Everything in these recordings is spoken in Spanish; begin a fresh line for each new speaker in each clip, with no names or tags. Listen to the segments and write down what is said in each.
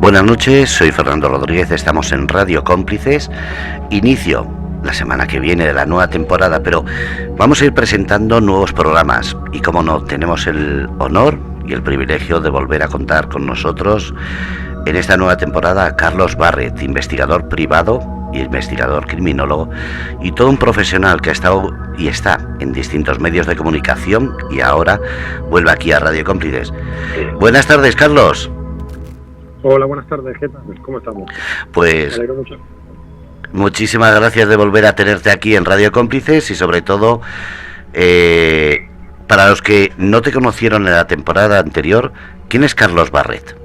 Buenas noches, soy Fernando Rodríguez, estamos en Radio Cómplices. Inicio la semana que viene de la nueva temporada, pero vamos a ir presentando nuevos programas y, como no, tenemos el honor y el privilegio de volver a contar con nosotros en esta nueva temporada a Carlos Barret, investigador privado y investigador criminólogo y todo un profesional que ha estado y está en distintos medios de comunicación y ahora vuelve aquí a Radio Cómplices. Buenas tardes, Carlos.
Hola, buenas tardes, ¿qué tal? ¿Cómo estamos?
Pues
me alegro mucho.
Muchísimas gracias de volver a tenerte aquí en Radio Cómplices y sobre todo para los que no te conocieron en la temporada anterior, ¿quién es Carlos Barret?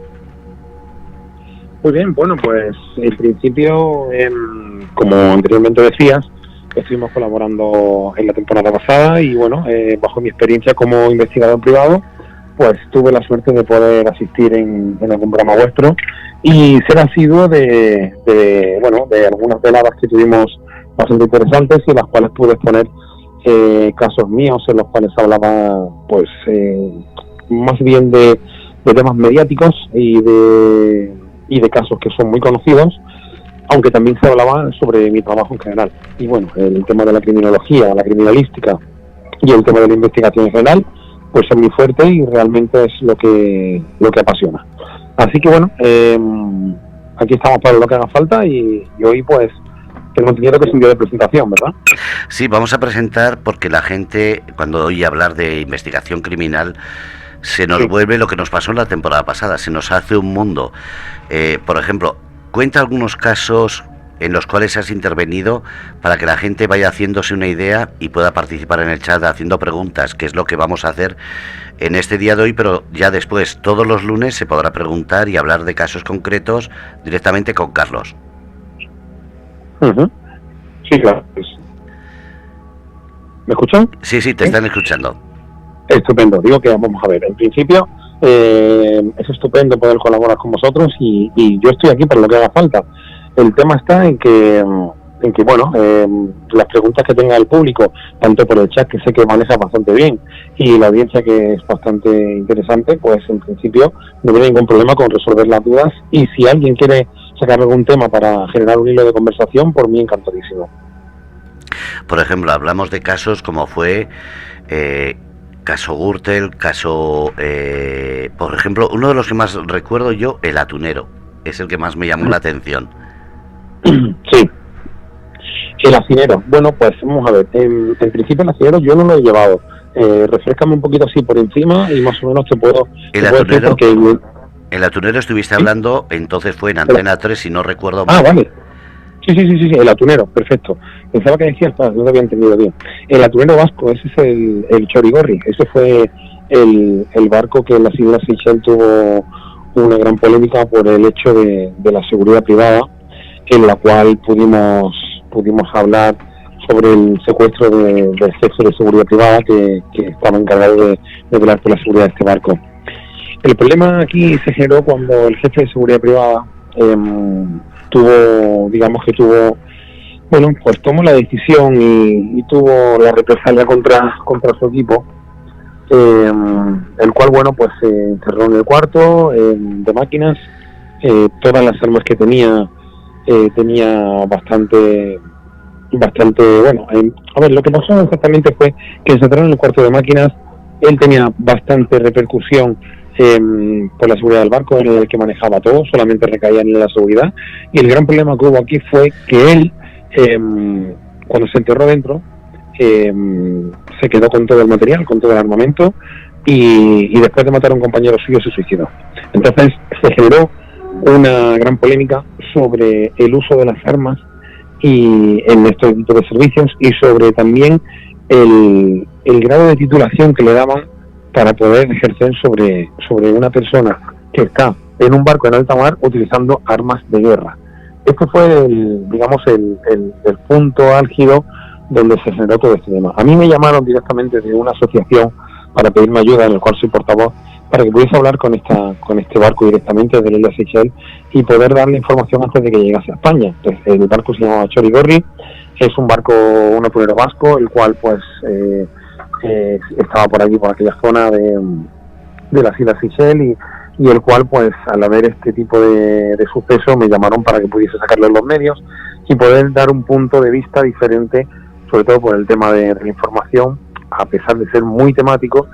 Muy bien, bueno, pues en principio, como anteriormente decías, estuvimos colaborando en la temporada pasada y bueno, bajo mi experiencia como investigador privado, pues tuve la suerte de poder asistir en algún programa vuestro y ser asiduo de algunas veladas que tuvimos bastante interesantes y en las cuales pude exponer casos míos en los cuales hablaba pues más bien de temas mediáticos y de casos que son muy conocidos, aunque también se hablaba sobre mi trabajo en general. Y bueno, el tema de la criminología, la criminalística y el tema de la investigación en general pues es muy fuerte y realmente es lo que apasiona. Así que bueno, aquí estamos para lo que haga falta y hoy pues tengo entendido que es un día de presentación, ¿verdad?
Sí, vamos a presentar porque la gente cuando oye hablar de investigación criminal se nos vuelve lo que nos pasó en la temporada pasada, se nos hace un mundo. Por ejemplo, cuenta algunos casos en los cuales has intervenido para que la gente vaya haciéndose una idea y pueda participar en el chat haciendo preguntas, que es lo que vamos a hacer en este día de hoy, pero ya después, todos los lunes se podrá preguntar y hablar de casos concretos directamente con Carlos.
Uh-huh. Sí, claro. ¿Me escuchan?
Sí, te están escuchando.
Estupendo, digo que vamos a ver, en principio es estupendo poder colaborar con vosotros y yo estoy aquí para lo que haga falta. El tema está en que bueno, las preguntas que tenga el público, tanto por el chat, que sé que maneja bastante bien, y la audiencia, que es bastante interesante, pues en principio no tiene ningún problema con resolver las dudas, y si alguien quiere sacar algún tema para generar un hilo de conversación, por mí encantadísimo.
Por ejemplo, hablamos de casos como fue caso Gürtel, caso por ejemplo, uno de los que más recuerdo yo, el atunero, es el que más me llamó la atención.
Sí, el hacinero. Bueno, pues vamos a ver, en principio el hacinero yo no lo he llevado. Refrescame un poquito así por encima y más o menos te puedo decir porque...
El atunero estuviste hablando, entonces fue en Antena 3, si no recuerdo mal.
Ah, vale. Sí, el atunero, perfecto. Pensaba que decías, no te había entendido bien. El atunero vasco, ese es el Chorigorri. Ese fue el barco que en las Islas Seychelles tuvo una gran polémica por el hecho de la seguridad privada, en la cual pudimos hablar sobre el secuestro del jefe de seguridad privada que estaba encargado de velar por la seguridad de este barco. El problema aquí se generó cuando el jefe de seguridad privada tomó la decisión y tuvo la represalia contra su equipo, el cual, bueno, pues se encerró en el cuarto de máquinas. Todas las armas que tenía bastante bueno. A ver, lo que pasó exactamente fue que se encerró en el cuarto de máquinas. Él tenía bastante repercusión por la seguridad del barco, en el que manejaba todo, solamente recaían en la seguridad, y el gran problema que hubo aquí fue que él, cuando se enterró dentro, se quedó con todo el material, con todo el armamento, y después de matar a un compañero suyo se suicidó. Entonces se generó una gran polémica sobre el uso de las armas y en este tipo de servicios, y sobre también el grado de titulación que le daban para poder ejercer sobre una persona que está en un barco en alta mar utilizando armas de guerra. Este fue el punto álgido donde se generó todo este tema. A mí me llamaron directamente de una asociación para pedirme ayuda, en el cual soy portavoz, para que pudiese hablar con este barco directamente desde la isla Seychelles y poder darle información antes de que llegase a España. Entonces, el barco se llama Chorigorri, es un barco, un atunero vasco, el cual pues estaba por aquí, por aquella zona de las islas Seychelles, y el cual, pues al haber este tipo de suceso, me llamaron para que pudiese sacarlo en los medios y poder dar un punto de vista diferente, sobre todo por el tema de la información, a pesar de ser muy temático,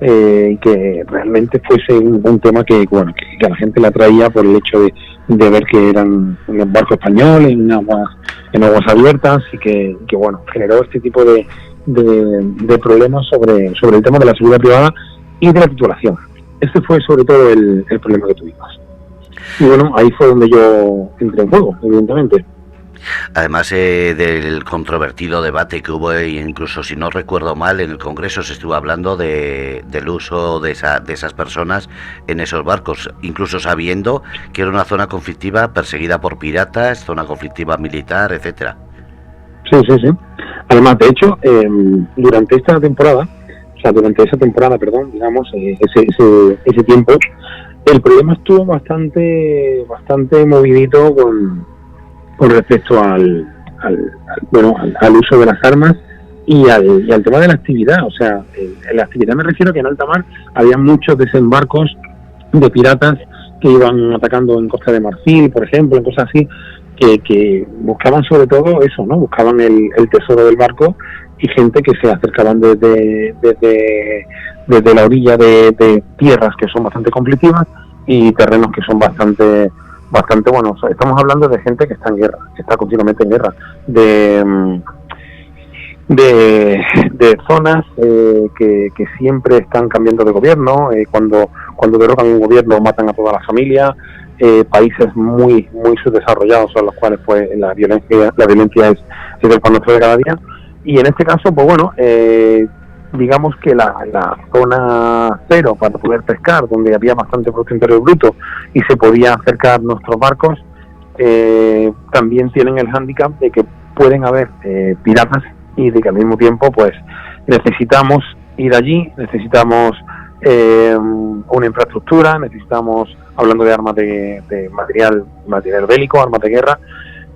y que realmente fuese un tema que a la gente le atraía por el hecho de ver que eran un barco español en aguas abiertas, y que generó este tipo de problemas sobre el tema de la seguridad privada y de la titulación. Ese fue sobre todo el problema que tuvimos. Y bueno, ahí fue donde yo entré en juego, evidentemente.
Además del controvertido debate que hubo, e incluso si no recuerdo mal, en el Congreso se estuvo hablando del uso de esas personas en esos barcos, incluso sabiendo que era una zona conflictiva perseguida por piratas, zona conflictiva militar, etcétera.
Sí. Además, de hecho, durante esa temporada, digamos, ese tiempo, el problema estuvo bastante movidito con respecto al uso de las armas y al tema de la actividad. O sea, en la actividad me refiero que en alta mar había muchos desembarcos de piratas que iban atacando en Costa de Marfil, por ejemplo, en cosas así, que buscaban sobre todo eso, ¿no? Buscaban el tesoro del barco, y gente que se acercaban desde la orilla de tierras que son bastante conflictivas y terrenos que son bastante buenos. Estamos hablando de gente que está en guerra, que está continuamente en guerra, de zonas que siempre están cambiando de gobierno. Cuando derrocan un gobierno matan a toda la familia. Países muy subdesarrollados, son los cuales pues la violencia es el pan nuestro de cada día. Y en este caso, pues bueno, digamos que la zona cero para poder pescar, donde había bastante Producto Interior Bruto y se podía acercar nuestros barcos, también tienen el hándicap de que pueden haber piratas, y de que al mismo tiempo pues necesitamos ir allí, necesitamos una infraestructura, necesitamos, hablando de armas de material bélico, armas de guerra,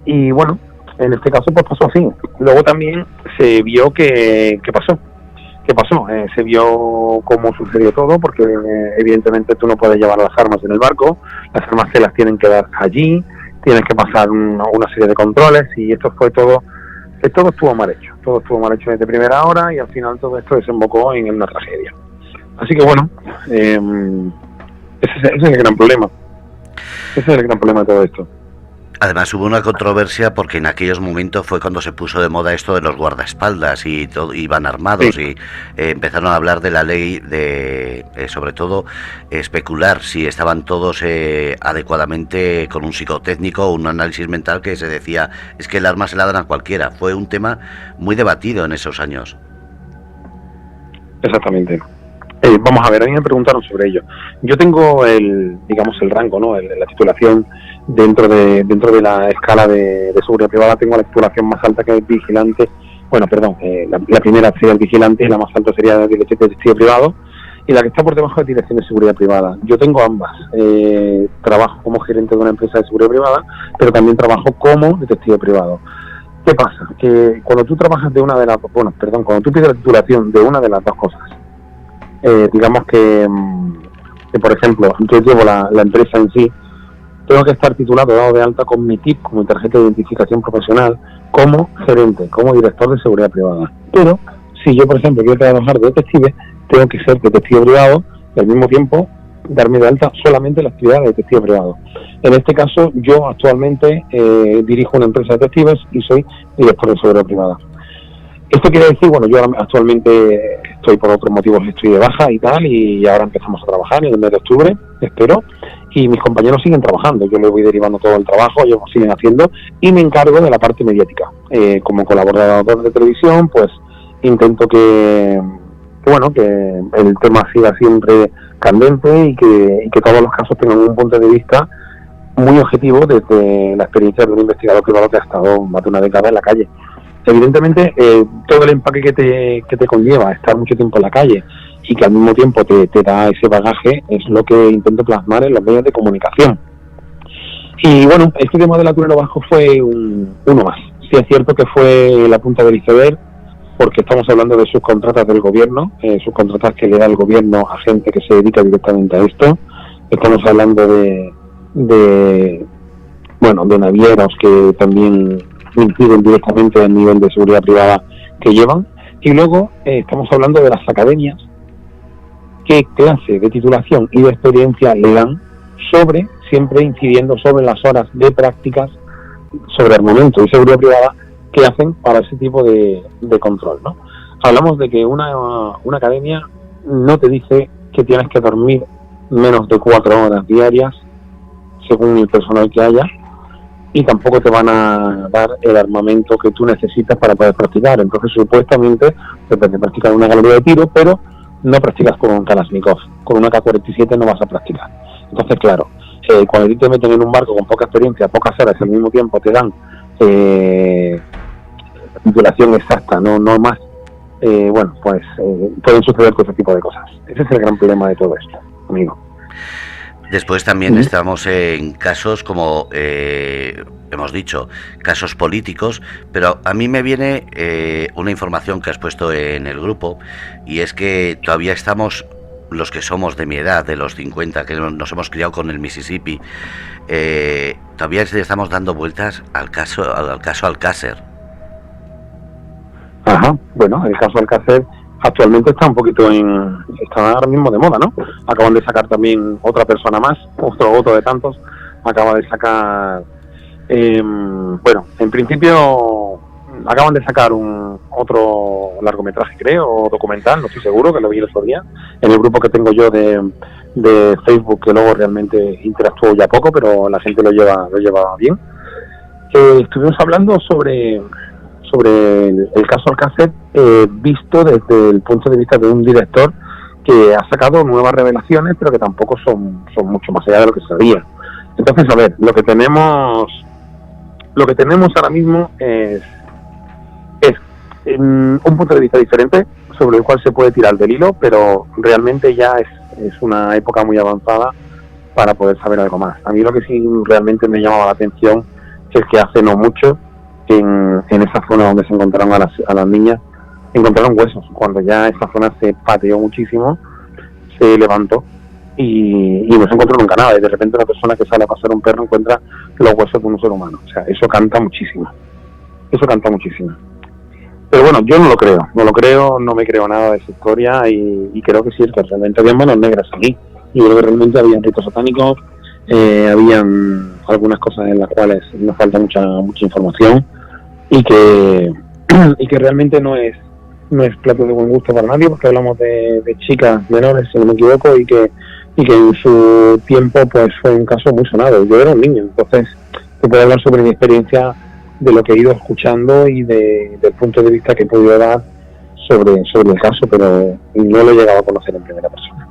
y bueno, en este caso pues pasó así. Luego también se vio ¿qué pasó? Se vio cómo sucedió todo, porque evidentemente tú no puedes llevar las armas en el barco, las armas se las tienen que dar allí, tienes que pasar una serie de controles, y esto estuvo mal hecho desde primera hora, y al final todo esto desembocó en una tragedia. Así que bueno, ese es el gran problema. Ese es el gran problema de todo esto.
Además hubo una controversia porque en aquellos momentos fue cuando se puso de moda esto de los guardaespaldas, y todo, iban armados, sí. Y empezaron a hablar de la ley de, sobre todo, especular si estaban todos adecuadamente con un psicotécnico o un análisis mental, que se decía, es que el arma se la dan a cualquiera. Fue un tema muy debatido en esos años.
Exactamente. Vamos a ver, a mí me preguntaron sobre ello. Yo tengo el rango, ¿no? La titulación dentro de la escala de seguridad privada. Tengo la titulación más alta, que es vigilante. Bueno, perdón, la primera sería el vigilante, y la más alta sería el detective privado, y la que está por debajo es dirección de seguridad privada. Yo tengo ambas. Trabajo como gerente de una empresa de seguridad privada, pero también trabajo como detective privado. ¿Qué pasa? Que cuando tú trabajas cuando tú pides la titulación de una de las dos cosas, digamos que por ejemplo, yo llevo la empresa en sí, tengo que estar titulado, dado de alta con mi TIP, como mi tarjeta de identificación profesional, como gerente, como director de seguridad privada. Pero si yo, por ejemplo, quiero trabajar de detective, tengo que ser detective privado y al mismo tiempo darme de alta solamente la actividad de detective privado. En este caso, yo actualmente dirijo una empresa de detectives y soy director de seguridad privada. Esto quiere decir, bueno, yo ahora actualmente estoy por otros motivos, estoy de baja y tal, y ahora empezamos a trabajar en el mes de octubre, espero, y mis compañeros siguen trabajando. Yo les voy derivando todo el trabajo, ellos lo siguen haciendo, y me encargo de la parte mediática. Como colaborador de televisión, pues intento que el tema siga siempre candente, y que todos los casos tengan un punto de vista muy objetivo desde la experiencia de un investigador privado que ha estado más de una década en la calle. Evidentemente, todo el empaque que te conlleva estar mucho tiempo en la calle, y que al mismo tiempo te da ese bagaje, es lo que intento plasmar en los medios de comunicación. Y bueno, este tema del aturero vasco fue uno más. Sí es cierto que fue la punta del iceberg, porque estamos hablando de subcontratas del gobierno, subcontratas que le da el gobierno a gente que se dedica directamente a esto, estamos hablando de navieros que también inciden directamente el nivel de seguridad privada que llevan, y luego estamos hablando de las academias, qué clase de titulación y de experiencia le dan, siempre incidiendo sobre las horas de prácticas sobre armamento y seguridad privada que hacen para ese tipo de control, ¿no? Hablamos de que una academia no te dice que tienes que dormir menos de 4 horas diarias según el personal que haya, y tampoco te van a dar el armamento que tú necesitas para poder practicar. Entonces, supuestamente, te puedes practicar una galería de tiro, pero no practicas con un Kalashnikov. Con una K-47 no vas a practicar. Entonces, claro, cuando te meten en un barco con poca experiencia, pocas horas, al mismo tiempo te dan titulación exacta, no más, pueden suceder ese tipo de cosas. Ese es el gran problema de todo esto, amigo.
Después también estamos en casos como, hemos dicho, casos políticos, pero a mí me viene una información que has puesto en el grupo, y es que todavía estamos, los que somos de mi edad, de los 50, que nos hemos criado con el Mississippi, todavía estamos dando vueltas al caso Alcácer.
Ajá, bueno, el caso Alcácer actualmente está está ahora mismo de moda, ¿no? Acaban de sacar también otra persona más, otro de tantos, acaba de sacar, en principio acaban de sacar otro largometraje, creo, o documental, no estoy seguro, que lo vi el otro día, en el grupo que tengo yo de Facebook, que luego realmente interactúo ya poco, pero la gente lo lleva bien. Estuvimos hablando sobre el caso Alcácer, visto desde el punto de vista de un director que ha sacado nuevas revelaciones, pero que tampoco son mucho más allá de lo que se sabía. Entonces, a ver, lo que tenemos ahora mismo es un punto de vista diferente sobre el cual se puede tirar del hilo, pero realmente ya es una época muy avanzada para poder saber algo más. A mí lo que sí realmente me llamaba la atención es que hace no mucho, en esa zona donde se encontraron a las niñas, encontraron huesos. Cuando ya esa zona se pateó muchísimo, se levantó y no se encontró nunca nada, y de repente una persona que sale a pasear un perro encuentra los huesos de un ser humano. O sea, eso canta muchísimo. Pero bueno, yo no lo creo, no me creo nada de esa historia, y creo que sí, que realmente había manos negras aquí, y creo que realmente habían ritos satánicos, habían algunas cosas en las cuales nos falta mucha información, y que realmente no es plato de buen gusto para nadie, porque hablamos de chicas menores, si no me equivoco, y que en su tiempo pues fue un caso muy sonado. Yo era un niño, entonces te puedo hablar sobre mi experiencia, de lo que he ido escuchando y del punto de vista que he podido dar sobre el caso, pero no lo he llegado a conocer en primera persona.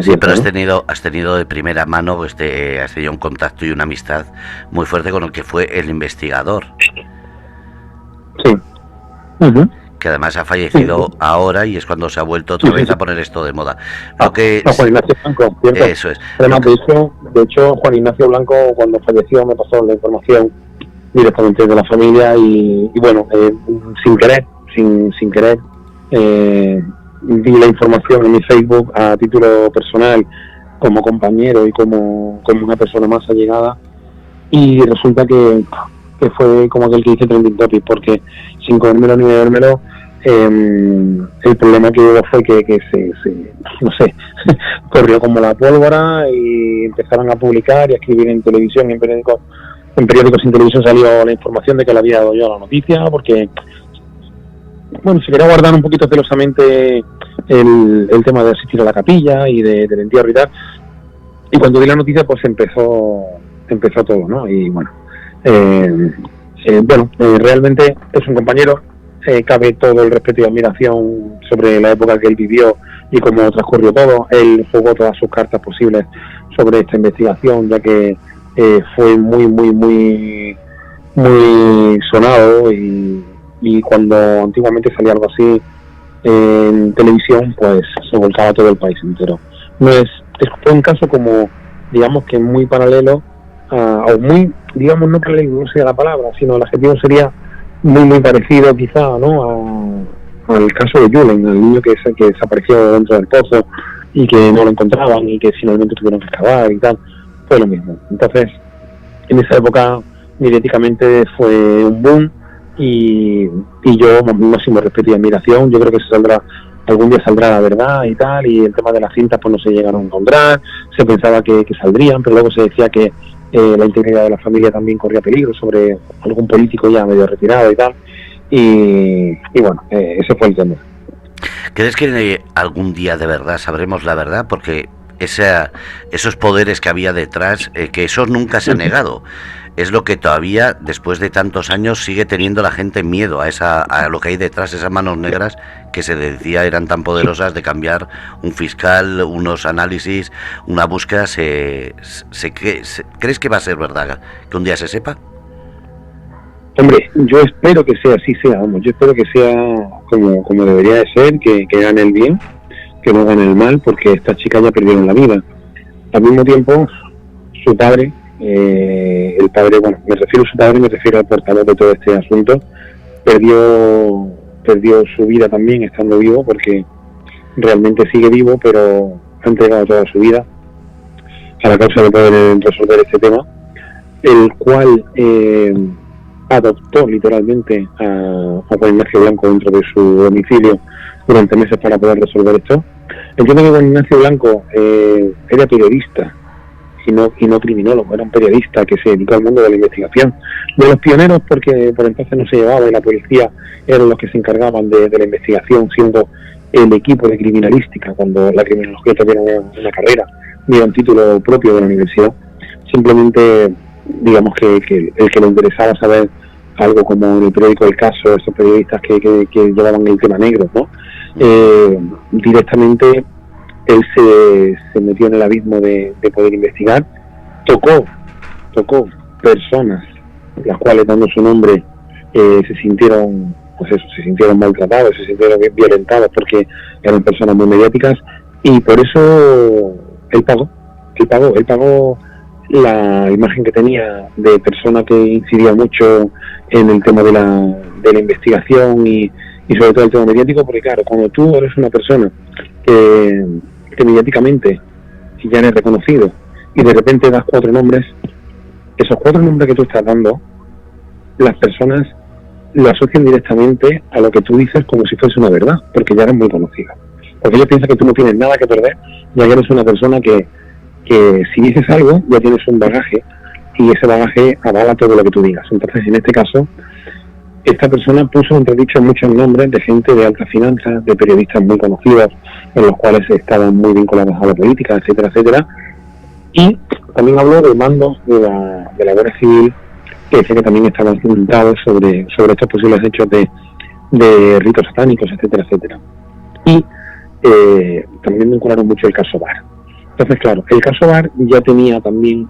Sí, pero has tenido de primera mano, has tenido un contacto y una amistad muy fuerte con el que fue el investigador.
Sí. Uh-huh.
Que además ha fallecido ahora, y es cuando se ha vuelto otra vez a poner esto de moda.
Juan Ignacio Blanco, ¿cierto?
Eso es.
Además, de hecho, Juan Ignacio Blanco, cuando falleció, me pasó la información directamente de la familia, y bueno, sin querer, di la información en mi Facebook a título personal, como compañero y como una persona más allegada, y resulta que fue como aquel que dice trending topic, porque sin comérmelo ni bebérmelo, el problema que hubo fue que se no sé, corrió como la pólvora, y empezaron a publicar y a escribir en televisión, en periódicos sin televisión salió la información de que le había dado yo la noticia, porque bueno, se quería guardar un poquito celosamente el tema de asistir a la capilla y del entierro y tal, y cuando di la noticia pues empezó todo, ¿no? Y bueno, realmente es un compañero, cabe todo el respeto y admiración sobre la época que él vivió y cómo transcurrió todo. Él jugó todas sus cartas posibles sobre esta investigación, ya que fue muy sonado, y cuando antiguamente salía algo así en televisión, pues se volcaba todo el país entero. Fue un caso como, digamos que muy paralelo o muy, digamos, no paralelo, no sería la palabra, sino el adjetivo sería muy parecido quizá, ¿no?, al caso de Julen, el niño que desapareció dentro del pozo, y que no lo encontraban y que finalmente tuvieron que excavar y tal, fue lo mismo. Entonces, en esa época mediáticamente fue un boom y yo, máximo respeto y admiración. Yo creo que algún día saldrá la verdad y tal, y el tema de las cintas pues no se llegaron a encontrar, se pensaba que saldrían, pero luego se decía que la integridad de la familia también corría peligro sobre algún político ya medio retirado y tal, y bueno, ese fue el tema.
¿Crees que algún día de verdad sabremos la verdad? Porque esos poderes que había detrás, que eso nunca se ha negado, es lo que todavía, después de tantos años, sigue teniendo la gente miedo a lo que hay detrás, esas manos negras que se decía eran tan poderosas de cambiar un fiscal, unos análisis, una búsqueda. ¿Crees que va a ser verdad que un día se sepa?
Hombre, yo espero que sea así, vamos, yo espero que sea como debería de ser, que gane el bien, que no gane el mal, porque estas chicas ya perdieron la vida. Al mismo tiempo, su padre, el padre, bueno, me refiero a su padre, me refiero al portavoz de todo este asunto, perdió su vida también estando vivo, porque realmente sigue vivo, pero ha entregado toda su vida a la causa de poder resolver este tema, el cual adoptó literalmente a Juan Ignacio Blanco dentro de su domicilio durante meses para poder resolver esto. Entiendo que Juan Ignacio Blanco era periodista y no criminólogo, era un periodista que se dedicó al mundo de la investigación, de los pioneros, porque por entonces no se llevaba y la policía eran los que se encargaban de la investigación, siendo el equipo de criminalística, cuando la criminología todavía era una carrera, ni era un título propio de la universidad. Simplemente, digamos que el que le interesaba saber algo como en el periódico El Caso, esos periodistas que llevaban el tema negro, ¿no? Directamente él se metió en el abismo de poder investigar, tocó personas, las cuales dando su nombre se sintieron maltratados, se sintieron violentados porque eran personas muy mediáticas, y por eso él pagó la imagen que tenía de persona que incidía mucho en el tema de la investigación y sobre todo el tema mediático, porque claro, cuando tú eres una persona que mediáticamente ya eres reconocido y de repente das 4 nombres, esos 4 nombres que tú estás dando, las personas lo asocian directamente a lo que tú dices como si fuese una verdad, porque ya eres muy conocido, porque ellos piensan que tú no tienes nada que perder, ya que eres una persona que si dices algo ya tienes un bagaje y ese bagaje avala todo lo que tú digas. Entonces, en este caso, esta persona puso entredicho muchos nombres de gente de alta finanza, de periodistas muy conocidos, en los cuales estaban muy vinculados a la política, etcétera, etcétera. Y también habló de mandos de la Guardia Civil, que decía que también estaban documentados sobre estos posibles hechos de ritos satánicos, etcétera, etcétera. Y también vincularon mucho el caso Bar. Entonces, claro, el caso Bar ya tenía también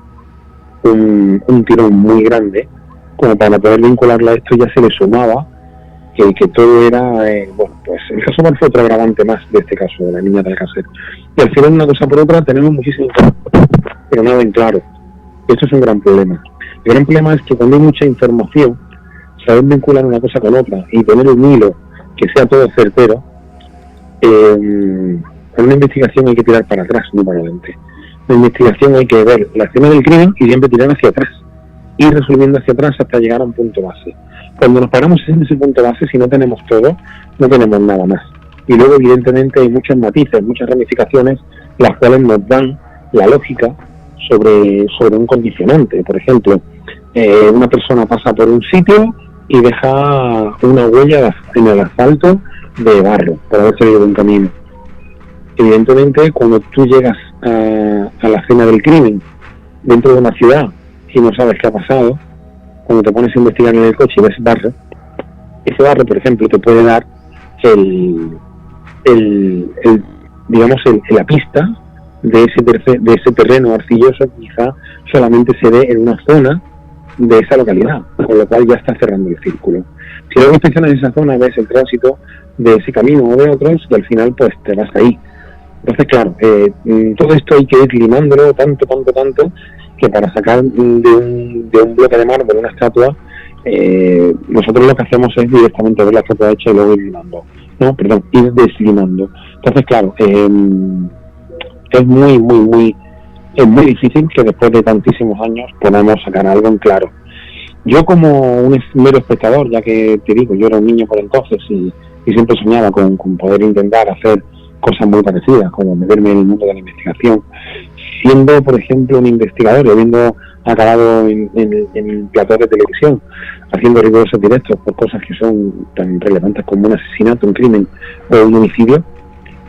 un tirón muy grande, como para poder vincularlo a esto. Ya se le sumaba que todo era, bueno, pues el caso Bar fue otro agravante más de este caso, de la niña de Alcácer. Y al final, una cosa por otra, tenemos muchísimo, pero nada en claro. Esto es un gran problema. El gran problema es que cuando hay mucha información, saber vincular una cosa con otra y tener un hilo que sea todo certero, en una investigación hay que tirar para atrás, no para adelante. En la investigación hay que ver la escena del crimen y siempre tirar hacia atrás, ir resolviendo hacia atrás hasta llegar a un punto base. Cuando nos paramos en ese punto base, si no tenemos todo, no tenemos nada más. Y luego, evidentemente, hay muchos matices, muchas ramificaciones, las cuales nos dan la lógica sobre un condicionante. Por ejemplo, una persona pasa por un sitio y deja una huella en el asfalto de barro por haber salido de un camino. Evidentemente, cuando tú llegas a la escena del crimen dentro de una ciudad y no sabes qué ha pasado, cuando te pones a investigar en el coche y ves barro, ese barro, por ejemplo, te puede dar la pista de ese terreno arcilloso que quizá solamente se ve en una zona de esa localidad, con lo cual ya está cerrando el círculo. Si luego inspeccionas esa zona, ves el tránsito de ese camino o de otros, y al final pues te vas ahí. Entonces, claro, todo esto hay que ir limándolo tanto, que para sacar de un bloque de mármol una estatua, nosotros lo que hacemos es directamente ver la estatua hecha y luego ir limando. Ir deslimando. Entonces, claro, es muy difícil que después de tantísimos años podamos sacar algo en claro. Yo como un mero espectador, ya que te digo, yo era un niño por entonces y siempre soñaba con poder intentar hacer cosas muy parecidas, como meterme en el mundo de la investigación, siendo, por ejemplo, un investigador y habiendo acabado en platós de televisión, haciendo rigurosos directos por cosas que son tan relevantes como un asesinato, un crimen o un homicidio,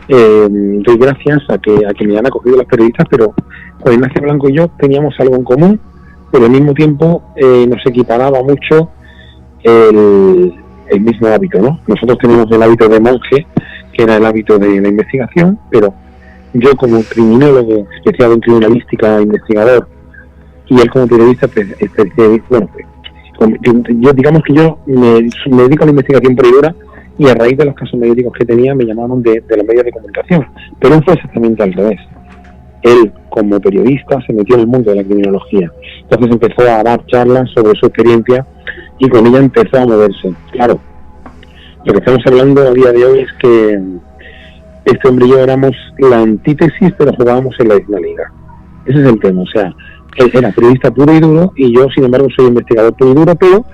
doy gracias a que me han acogido los periodistas, pero Juan Ignacio Blanco y yo teníamos algo en común, pero al mismo tiempo nos equiparaba mucho el mismo hábito, ¿no? Nosotros teníamos el hábito de monje, que era el hábito de la investigación, pero yo como criminólogo especializado en criminalística, investigador, y él como periodista, yo digamos que yo me dedico a la investigación pura y dura, y a raíz de los casos médicos que tenía me llamaron de los medios de comunicación, pero él fue exactamente al revés. Él, como periodista, se metió en el mundo de la criminología. Entonces empezó a dar charlas sobre su experiencia y con ella empezó a moverse. Claro, lo que estamos hablando a día de hoy es que este hombre y yo éramos la antítesis, pero jugábamos en la misma liga. Ese es el tema. O sea, él era periodista puro y duro y yo, sin embargo, soy investigador puro y duro, pero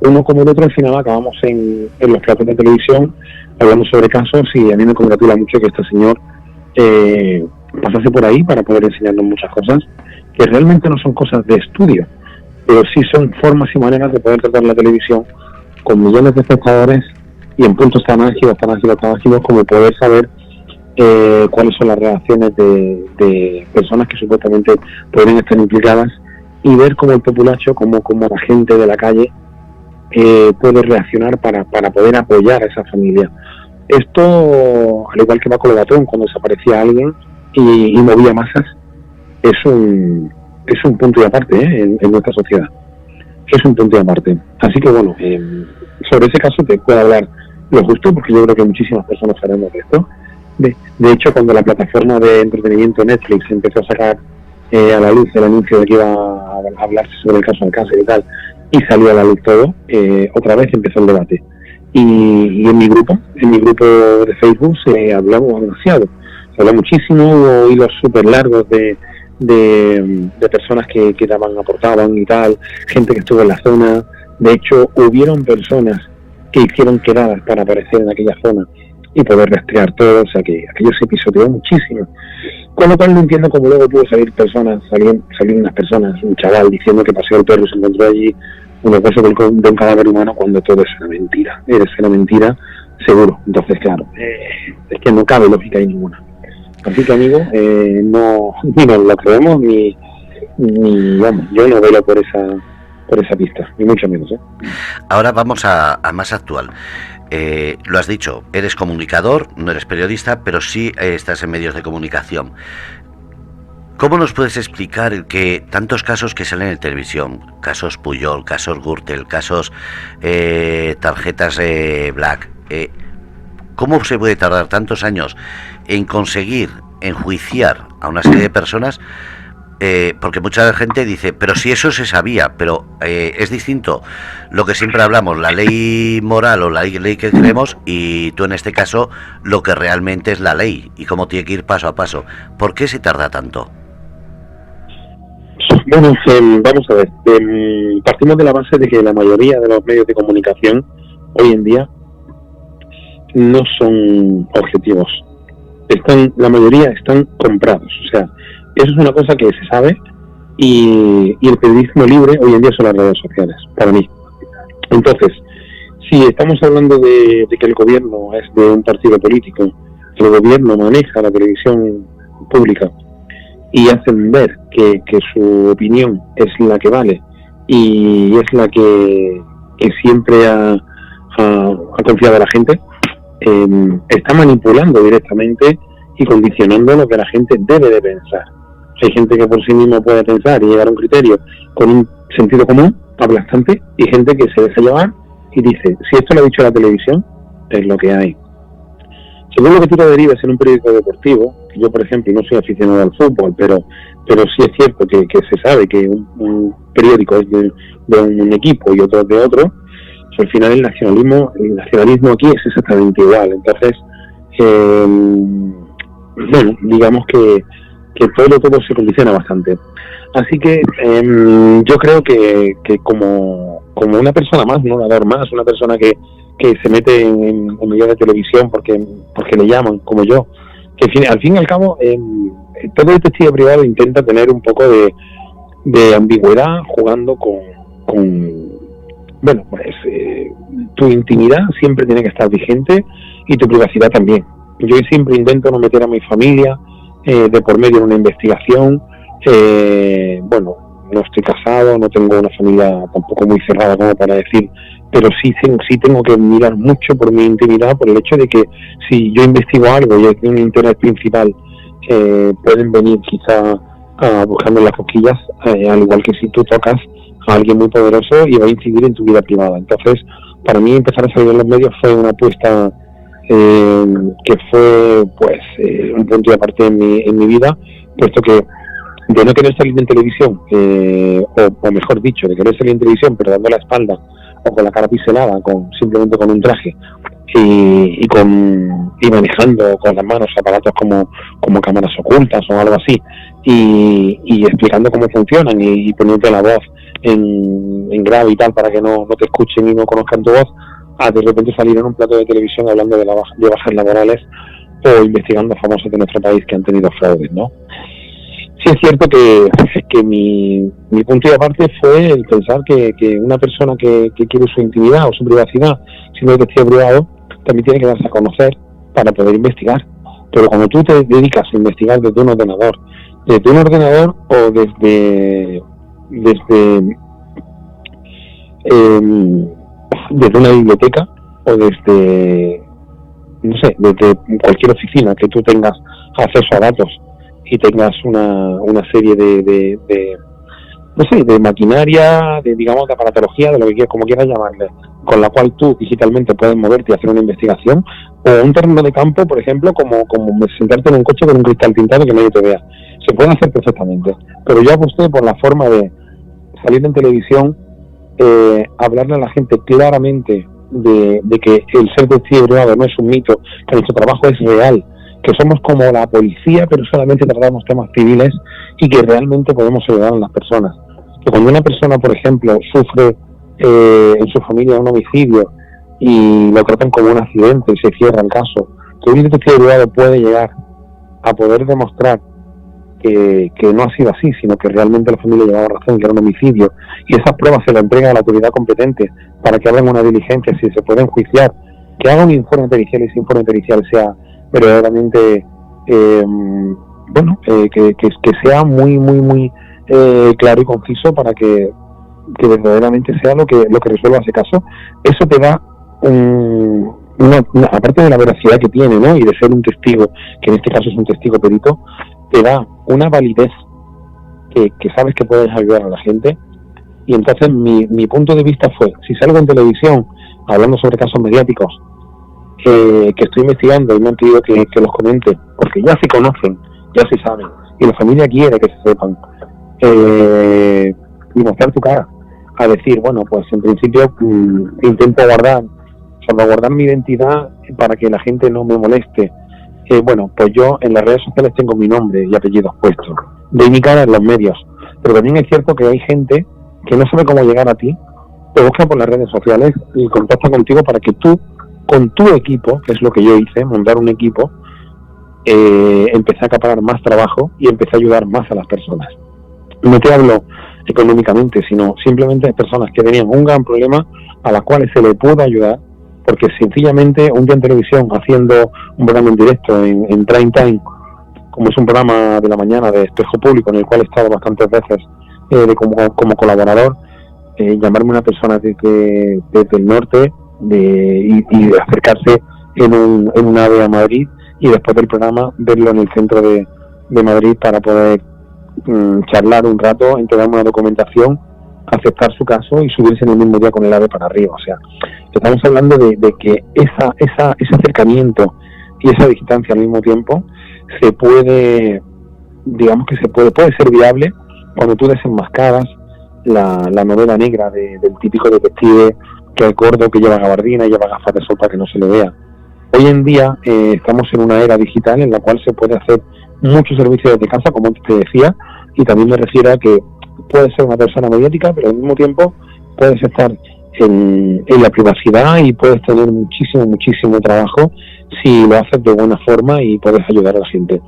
uno como el otro al final acabamos en los platos de televisión hablando sobre casos, y a mí me congratula mucho que este señor pasase por ahí para poder enseñarnos muchas cosas que realmente no son cosas de estudio, pero sí son formas y maneras de poder tratar la televisión con millones de espectadores y en puntos tan ágiles como poder saber cuáles son las reacciones de personas que supuestamente pueden estar implicadas, y ver cómo el populacho, como la gente de la calle puede reaccionar para poder apoyar a esa familia. Esto, al igual que Paco Lobatón, cuando desaparecía alguien y movía masas, es un punto y aparte en nuestra sociedad. Es un punto y aparte. Así que bueno, sobre ese caso te puedo hablar lo justo, porque yo creo que muchísimas personas sabemos de esto. De hecho, cuando la plataforma de entretenimiento Netflix empezó a sacar a la luz el anuncio de que iba a hablarse sobre el caso Alcácer y tal, y salió a la luz todo, otra vez empezó el debate. Y en mi grupo de Facebook se habló demasiado. Se habló muchísimo, hubo hilos súper largos de personas que daban, aportaban y tal, gente que estuvo en la zona. De hecho, hubieron personas que hicieron quedadas para aparecer en aquella zona y poder rastrear todo, o sea que aquello se pisoteó muchísimo. Con lo cual no entiendo cómo luego pudo salir unas personas, un chaval diciendo que paseó el perro y se encontró allí unos huesos de un cadáver humano, cuando todo es una mentira, seguro. Entonces, claro, es que no cabe lógica ahí ninguna. Así que, amigo, ni nos lo creemos, ni vamos, yo no veo por esa pista, ni mucho menos.
Ahora vamos a más actual. Lo has dicho, eres comunicador, no eres periodista, pero sí estás en medios de comunicación. ¿Cómo nos puedes explicar que tantos casos que salen en televisión, casos Pujol, casos Gürtel, casos tarjetas Black, cómo se puede tardar tantos años en conseguir enjuiciar a una serie de personas? Porque mucha gente dice, pero si eso se sabía, pero es distinto lo que siempre hablamos, la ley moral o la ley que queremos, y tú en este caso lo que realmente es la ley y cómo tiene que ir paso a paso. ¿Por qué se tarda tanto?
Bueno, vamos a ver, partimos de la base de que la mayoría de los medios de comunicación hoy en día no son objetivos. La mayoría están comprados, o sea, eso es una cosa que se sabe, y el periodismo libre hoy en día son las redes sociales, para mí. Entonces, si estamos hablando de que el gobierno es de un partido político, el gobierno maneja la televisión pública y hacen ver que su opinión es la que vale y es la que siempre ha confiado a la gente, está manipulando directamente y condicionando lo que la gente debe de pensar. Hay gente que por sí mismo puede pensar y llegar a un criterio con un sentido común aplastante, y gente que se deja llevar y dice, si esto lo ha dicho la televisión, es lo que hay. Según lo que tú te derives en un periódico deportivo, que yo por ejemplo no soy aficionado al fútbol, pero sí es cierto que se sabe que un periódico es de un equipo y otro de otro, pues al final el nacionalismo aquí es exactamente igual. Entonces, bueno, digamos que todo se condiciona bastante. Así que yo creo que como una persona más, un orador más, una persona que se mete en medios de televisión porque le llaman, como yo, que al fin y al cabo todo detective privado intenta tener un poco de ambigüedad, jugando con bueno, pues tu intimidad siempre tiene que estar vigente y tu privacidad también. Yo siempre intento no meter a mi familia de por medio en una investigación. Bueno, no estoy casado, no tengo una familia tampoco muy cerrada como para decir, pero sí tengo que mirar mucho por mi intimidad, por el hecho de que si yo investigo algo y hay un interés principal, pueden venir quizá a buscarme las cosquillas, al igual que si tú tocas a alguien muy poderoso y va a incidir en tu vida privada. Entonces, para mí empezar a salir en los medios fue una apuesta que fue pues un punto de aparte en mi vida, puesto que de no querer salir en televisión, o mejor dicho, de querer salir en televisión pero dando la espalda o con la cara piselada, simplemente con un traje y manejando con las manos aparatos como cámaras ocultas o algo así, y explicando cómo funcionan y poniendo la voz en grave y tal para que no te escuchen y no conozcan tu voz, a de repente salir en un plato de televisión hablando de bajas laborales o investigando a famosos de nuestro país que han tenido fraudes, ¿no? Sí es cierto que mi punto de aparte fue el pensar que una persona que quiere su intimidad o su privacidad, siendo detective privado, también tiene que darse a conocer para poder investigar. Pero cuando tú te dedicas a investigar desde un ordenador o desde una biblioteca o desde cualquier oficina que tú tengas acceso a datos y tengas una serie de maquinaria, de aparatología, de lo que quieras, como quieras llamarle, con la cual tú digitalmente puedes moverte y hacer una investigación, o un terreno de campo, por ejemplo, como sentarte en un coche con un cristal pintado que nadie te vea. Se puede hacer perfectamente, pero yo aposté por la forma de salir en televisión, hablarle a la gente claramente de que el ser detective privado no es un mito, que nuestro trabajo es real, que somos como la policía, pero solamente tratamos temas civiles y que realmente podemos ayudar a las personas. Que cuando una persona, por ejemplo, sufre en su familia un homicidio y lo tratan como un accidente y se cierra el caso, que un detective privado puede llegar a poder demostrar que no ha sido así, sino que realmente la familia llevaba razón, que era un homicidio, y esas pruebas se las entrega a la autoridad competente para que hagan una diligencia, si se puede enjuiciar, que haga un informe pericial y ese informe pericial sea verdaderamente que sea muy claro y conciso para que verdaderamente sea lo que resuelva ese caso. Eso te da aparte de la veracidad que tiene, ¿no?, y de ser un testigo, que en este caso es un testigo perito, te da una validez que sabes que puedes ayudar a la gente. Y entonces mi punto de vista fue, si salgo en televisión hablando sobre casos mediáticos que estoy investigando y me han pedido que los comente, porque ya se conocen, ya se saben, y la familia quiere que se sepan, y mostrar tu cara, a decir, bueno, pues en principio intento salvaguardar mi identidad para que la gente no me moleste. Bueno, pues yo en las redes sociales tengo mi nombre y apellidos puestos, doy mi cara en los medios, pero también es cierto que hay gente que no sabe cómo llegar a ti, te busca por las redes sociales y contacta contigo para que tú, con tu equipo, que es lo que yo hice, montar un equipo, empecé a acaparar más trabajo y empecé a ayudar más a las personas. No te hablo económicamente, sino simplemente de personas que tenían un gran problema a las cuales se le pudo ayudar, porque sencillamente un día en televisión, haciendo un programa en directo en prime time, como es un programa de la mañana de Espejo Público, en el cual he estado bastantes veces como colaborador, llamarme una persona desde el norte y acercarse en un AVE a Madrid, y después del programa verlo en el centro de Madrid para poder charlar un rato, entregarme una documentación, aceptar su caso y subirse en el mismo día con el AVE para arriba. O sea, estamos hablando de que ese acercamiento y esa distancia al mismo tiempo puede ser viable cuando tú desenmascaras la novela negra del típico detective que es gordo, que lleva gabardina y lleva gafas de sol para que no se le vea. Hoy en día estamos en una era digital en la cual se puede hacer muchos servicios desde casa, como antes te decía, y también me refiero a que puedes ser una persona mediática, pero al mismo tiempo puedes estar en la privacidad y puedes tener muchísimo trabajo si lo haces de buena forma y puedes ayudar a la gente.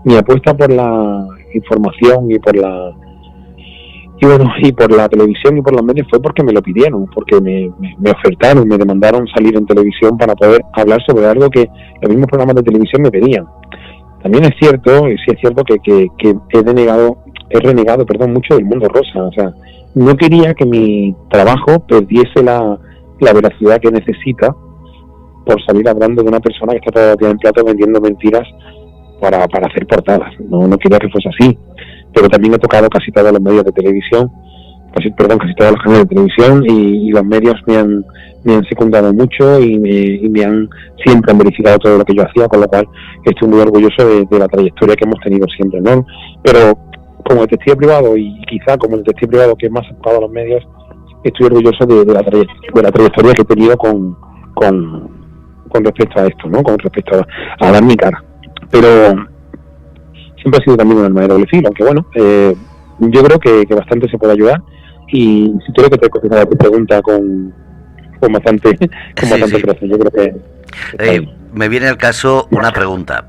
Mi apuesta por la información y por la televisión y por los medios fue porque me lo pidieron, porque me ofertaron, me demandaron salir en televisión para poder hablar sobre algo que los mismos programas de televisión me pedían. También es cierto, y sí es cierto que he renegado mucho del mundo rosa. O sea, no quería que mi trabajo perdiese la veracidad que necesita por salir hablando de una persona que está todo el día en plato vendiendo mentiras para hacer portadas. No quería que fuese así. Pero también he tocado casi todos los medios de televisión, casi todos los canales de televisión, y los medios me han secundado mucho y siempre han verificado todo lo que yo hacía, con lo cual estoy muy orgulloso de la trayectoria que hemos tenido siempre, ¿no? Pero como detective privado, y quizá como el detective privado que más ha tocado a los medios, estoy orgulloso de la trayectoria que he tenido con respecto a esto, ¿no? Con respecto a dar mi cara. Pero siempre ha sido también un arma de doble filo, aunque bueno, yo creo que bastante se puede ayudar, y si quiero que te conteste tu pregunta con bastante gracia, yo creo que
me viene al caso una pregunta,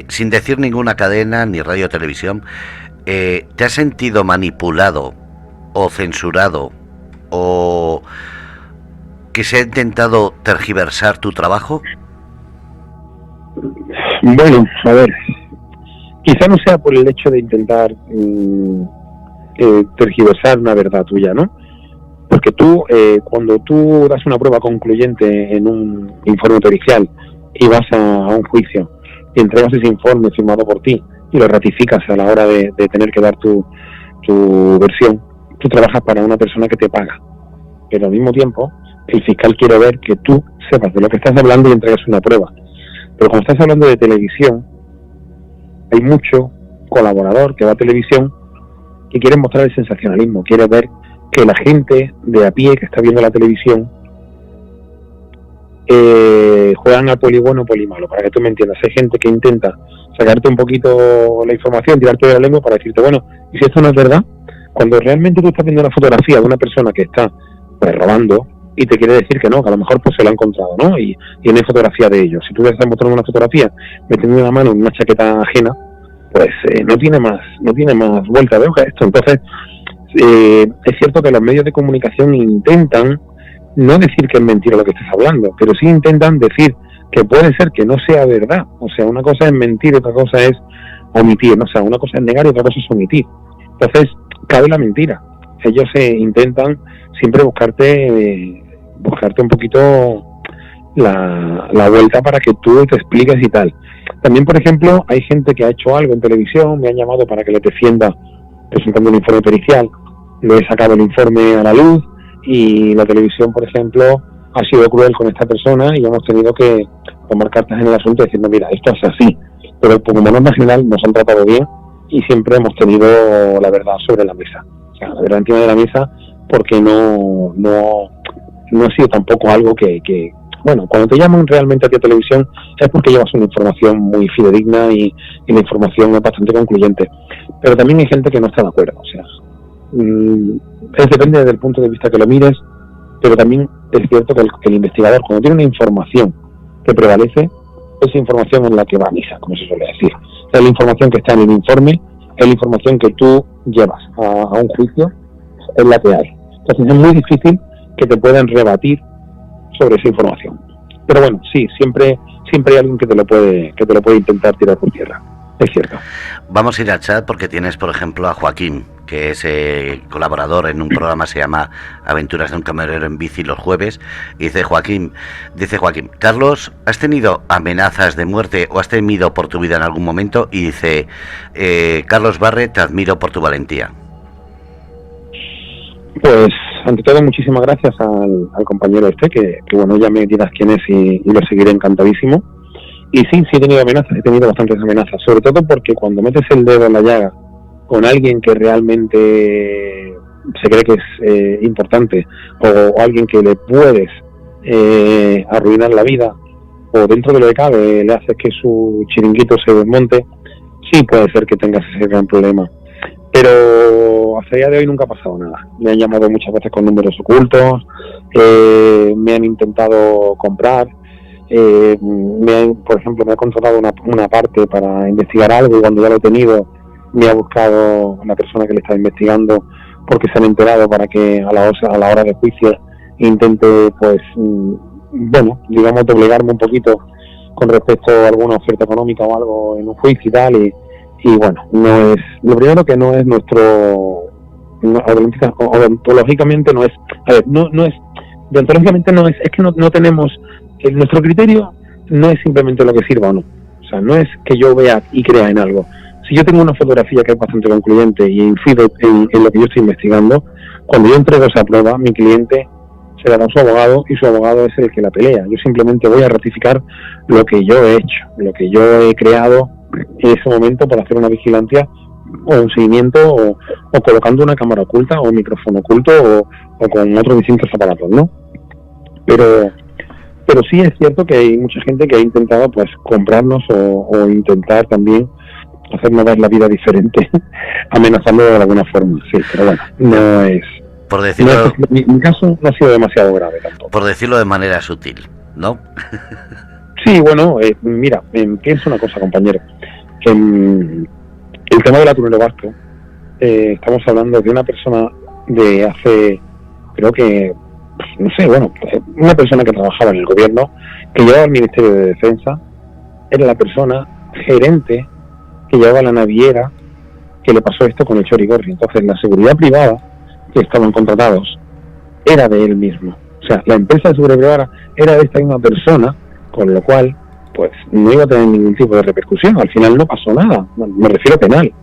sin decir ninguna cadena ni radio o televisión, ¿te has sentido manipulado o censurado o que se ha intentado tergiversar tu trabajo?
Bueno, a ver, quizá no sea por el hecho de intentar tergiversar una verdad tuya, ¿no? Porque tú, cuando tú das una prueba concluyente en un informe pericial y vas a un juicio y entregas ese informe firmado por ti y lo ratificas a la hora de tener que dar tu versión, tú trabajas para una persona que te paga. Pero al mismo tiempo, el fiscal quiere ver que tú sepas de lo que estás hablando y entregas una prueba. Pero cuando estás hablando de televisión, hay mucho colaborador que va a televisión que quiere mostrar el sensacionalismo, quiere ver que la gente de a pie que está viendo la televisión juegan al poli bueno o poli malo, para que tú me entiendas. Hay gente que intenta sacarte un poquito la información, tirarte de la lengua para decirte, bueno, y si esto no es verdad, cuando realmente tú estás viendo una fotografía de una persona que está pues robando y te quiere decir que no, que a lo mejor pues se lo ha encontrado, ¿no? Y no hay fotografía de ellos. Si tú le estás mostrando una fotografía metiendo una mano en una chaqueta ajena, pues no tiene más vuelta de hoja esto. Entonces, es cierto que los medios de comunicación intentan no decir que es mentira lo que estás hablando, pero sí intentan decir que puede ser que no sea verdad. O sea, una cosa es mentir, otra cosa es omitir, ¿no? O sea, una cosa es negar y otra cosa es omitir. Entonces, cabe la mentira. Ellos intentan siempre buscarte un poquito la vuelta para que tú te expliques y tal. También, por ejemplo, hay gente que ha hecho algo en televisión, me han llamado para que les defienda presentando un informe pericial, le he sacado el informe a la luz y la televisión, por ejemplo, ha sido cruel con esta persona y hemos tenido que tomar cartas en el asunto diciendo, mira, esto es así, pero como norma nacional nos han tratado bien y siempre hemos tenido la verdad sobre la mesa. O sea, la verdad encima de la mesa, porque no ha sido tampoco algo que bueno, cuando te llaman realmente a ti a televisión es porque llevas una información muy fidedigna y la información es bastante concluyente. Pero también hay gente que no está de acuerdo. O sea, depende del punto de vista que lo mires, pero también es cierto que el investigador, cuando tiene una información que prevalece, esa información es la que va a misa, como se suele decir. Es la información que está en el informe, es la información que tú llevas a un juicio, es la que hay. Entonces es muy difícil que te puedan rebatir sobre esa información. Pero bueno, sí, siempre hay alguien que te lo puede intentar tirar por tierra. Es cierto.
Vamos a ir al chat porque tienes, por ejemplo, a Joaquín, que es colaborador en un programa que se llama Aventuras de un camarero en bici los jueves. Y dice Joaquín, Carlos, ¿has tenido amenazas de muerte o has temido por tu vida en algún momento? Y dice, Carlos Barre, te admiro por tu valentía.
Pues ante todo, muchísimas gracias al compañero que bueno, ya me dirás quién es y lo seguiré encantadísimo. Y sí he tenido amenazas, he tenido bastantes amenazas, sobre todo porque cuando metes el dedo en la llaga con alguien que realmente se cree que es importante o alguien que le puedes arruinar la vida, o dentro de lo que cabe le haces que su chiringuito se desmonte, sí puede ser que tengas ese gran problema. Pero hasta el día de hoy nunca ha pasado nada. Me han llamado muchas veces con números ocultos, me han intentado comprar, por ejemplo, me ha contratado una parte para investigar algo y cuando ya lo he tenido me ha buscado la persona que le está investigando porque se han enterado para que a la hora de juicio intente, pues, bueno, digamos, doblegarme un poquito con respecto a alguna oferta económica o algo en un juicio y tal, y bueno, no es, lo primero que no es nuestro, odontológicamente no es, a ver, no es, deontológicamente no es que no tenemos, nuestro criterio no es simplemente lo que sirva o no, o sea, no es que yo vea y crea en algo. Si yo tengo una fotografía que es bastante concluyente y incido en lo que yo estoy investigando, cuando yo entrego esa prueba, mi cliente se la da a su abogado y su abogado es el que la pelea. Yo simplemente voy a ratificar lo que yo he hecho, lo que yo he creado en ese momento para hacer una vigilancia o un seguimiento o colocando una cámara oculta o un micrófono oculto o con otros distintos aparatos, ¿no? Pero sí es cierto que hay mucha gente que ha intentado pues comprarnos o intentar también hacernos ver la vida diferente, amenazando de alguna forma, sí, pero bueno, no es...
Por decirlo,
mi caso no ha sido demasiado grave tampoco.
Por decirlo de manera sutil, ¿no?
Sí, bueno, mira, pienso una cosa, compañero. El tema del atunero vasco, estamos hablando de una persona de hace, creo que, no sé, bueno, una persona que trabajaba en el gobierno, que llevaba el Ministerio de Defensa, era la persona gerente que llevaba la naviera que le pasó esto con el Chorigorri. Entonces, la seguridad privada que estaban contratados era de él mismo. O sea, la empresa de seguridad privada era de esta misma persona, con lo cual, pues, no iba a tener ningún tipo de repercusión. Al final no pasó nada, me refiero a penal.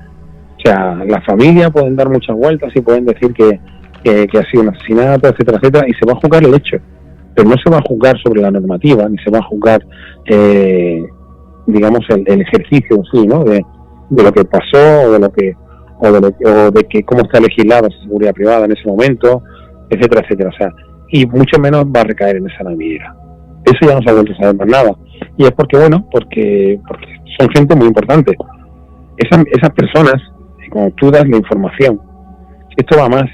O sea, la familia pueden dar muchas vueltas y pueden decir que ha sido un asesinato, etcétera, etcétera, y se va a juzgar el hecho. Pero no se va a juzgar sobre la normativa, ni se va a juzgar, digamos, el ejercicio en sí, ¿no? De lo que pasó o de que cómo está legislada esa seguridad privada en ese momento, etcétera, etcétera. O sea, y mucho menos va a recaer en esa naviera. Eso ya no se ha vuelto a saber más nada. Y es porque son gente muy importante. Esas personas, cuando tú das la información, esto va más,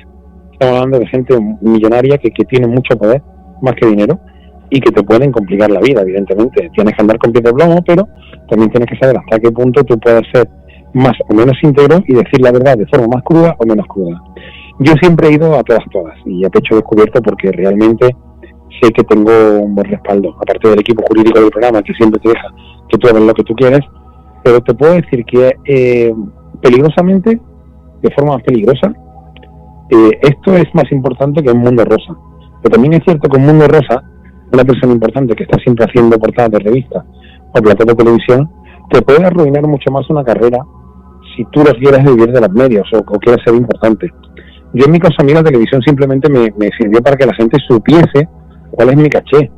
estamos hablando de gente millonaria que tiene mucho poder, más que dinero, y que te pueden complicar la vida, evidentemente. Tienes que andar con pies de plomo, pero también tienes que saber hasta qué punto tú puedes ser más o menos íntegro y decir la verdad de forma más cruda o menos cruda. Yo siempre he ido a todas y a pecho descubierto porque realmente sé que tengo un buen respaldo, aparte del equipo jurídico del programa que siempre te deja que tú hagas lo que tú quieres, pero te puedo decir que peligrosamente, de forma más peligrosa, esto es más importante que un mundo rosa. Pero también es cierto que un mundo rosa, una persona importante que está siempre haciendo portadas de revistas o platos de televisión, te puede arruinar mucho más una carrera si tú lo quieres vivir de las medios o quieres ser importante. Yo en mi caso, a mí la televisión simplemente me sirvió para que la gente supiese cuál es mi caché,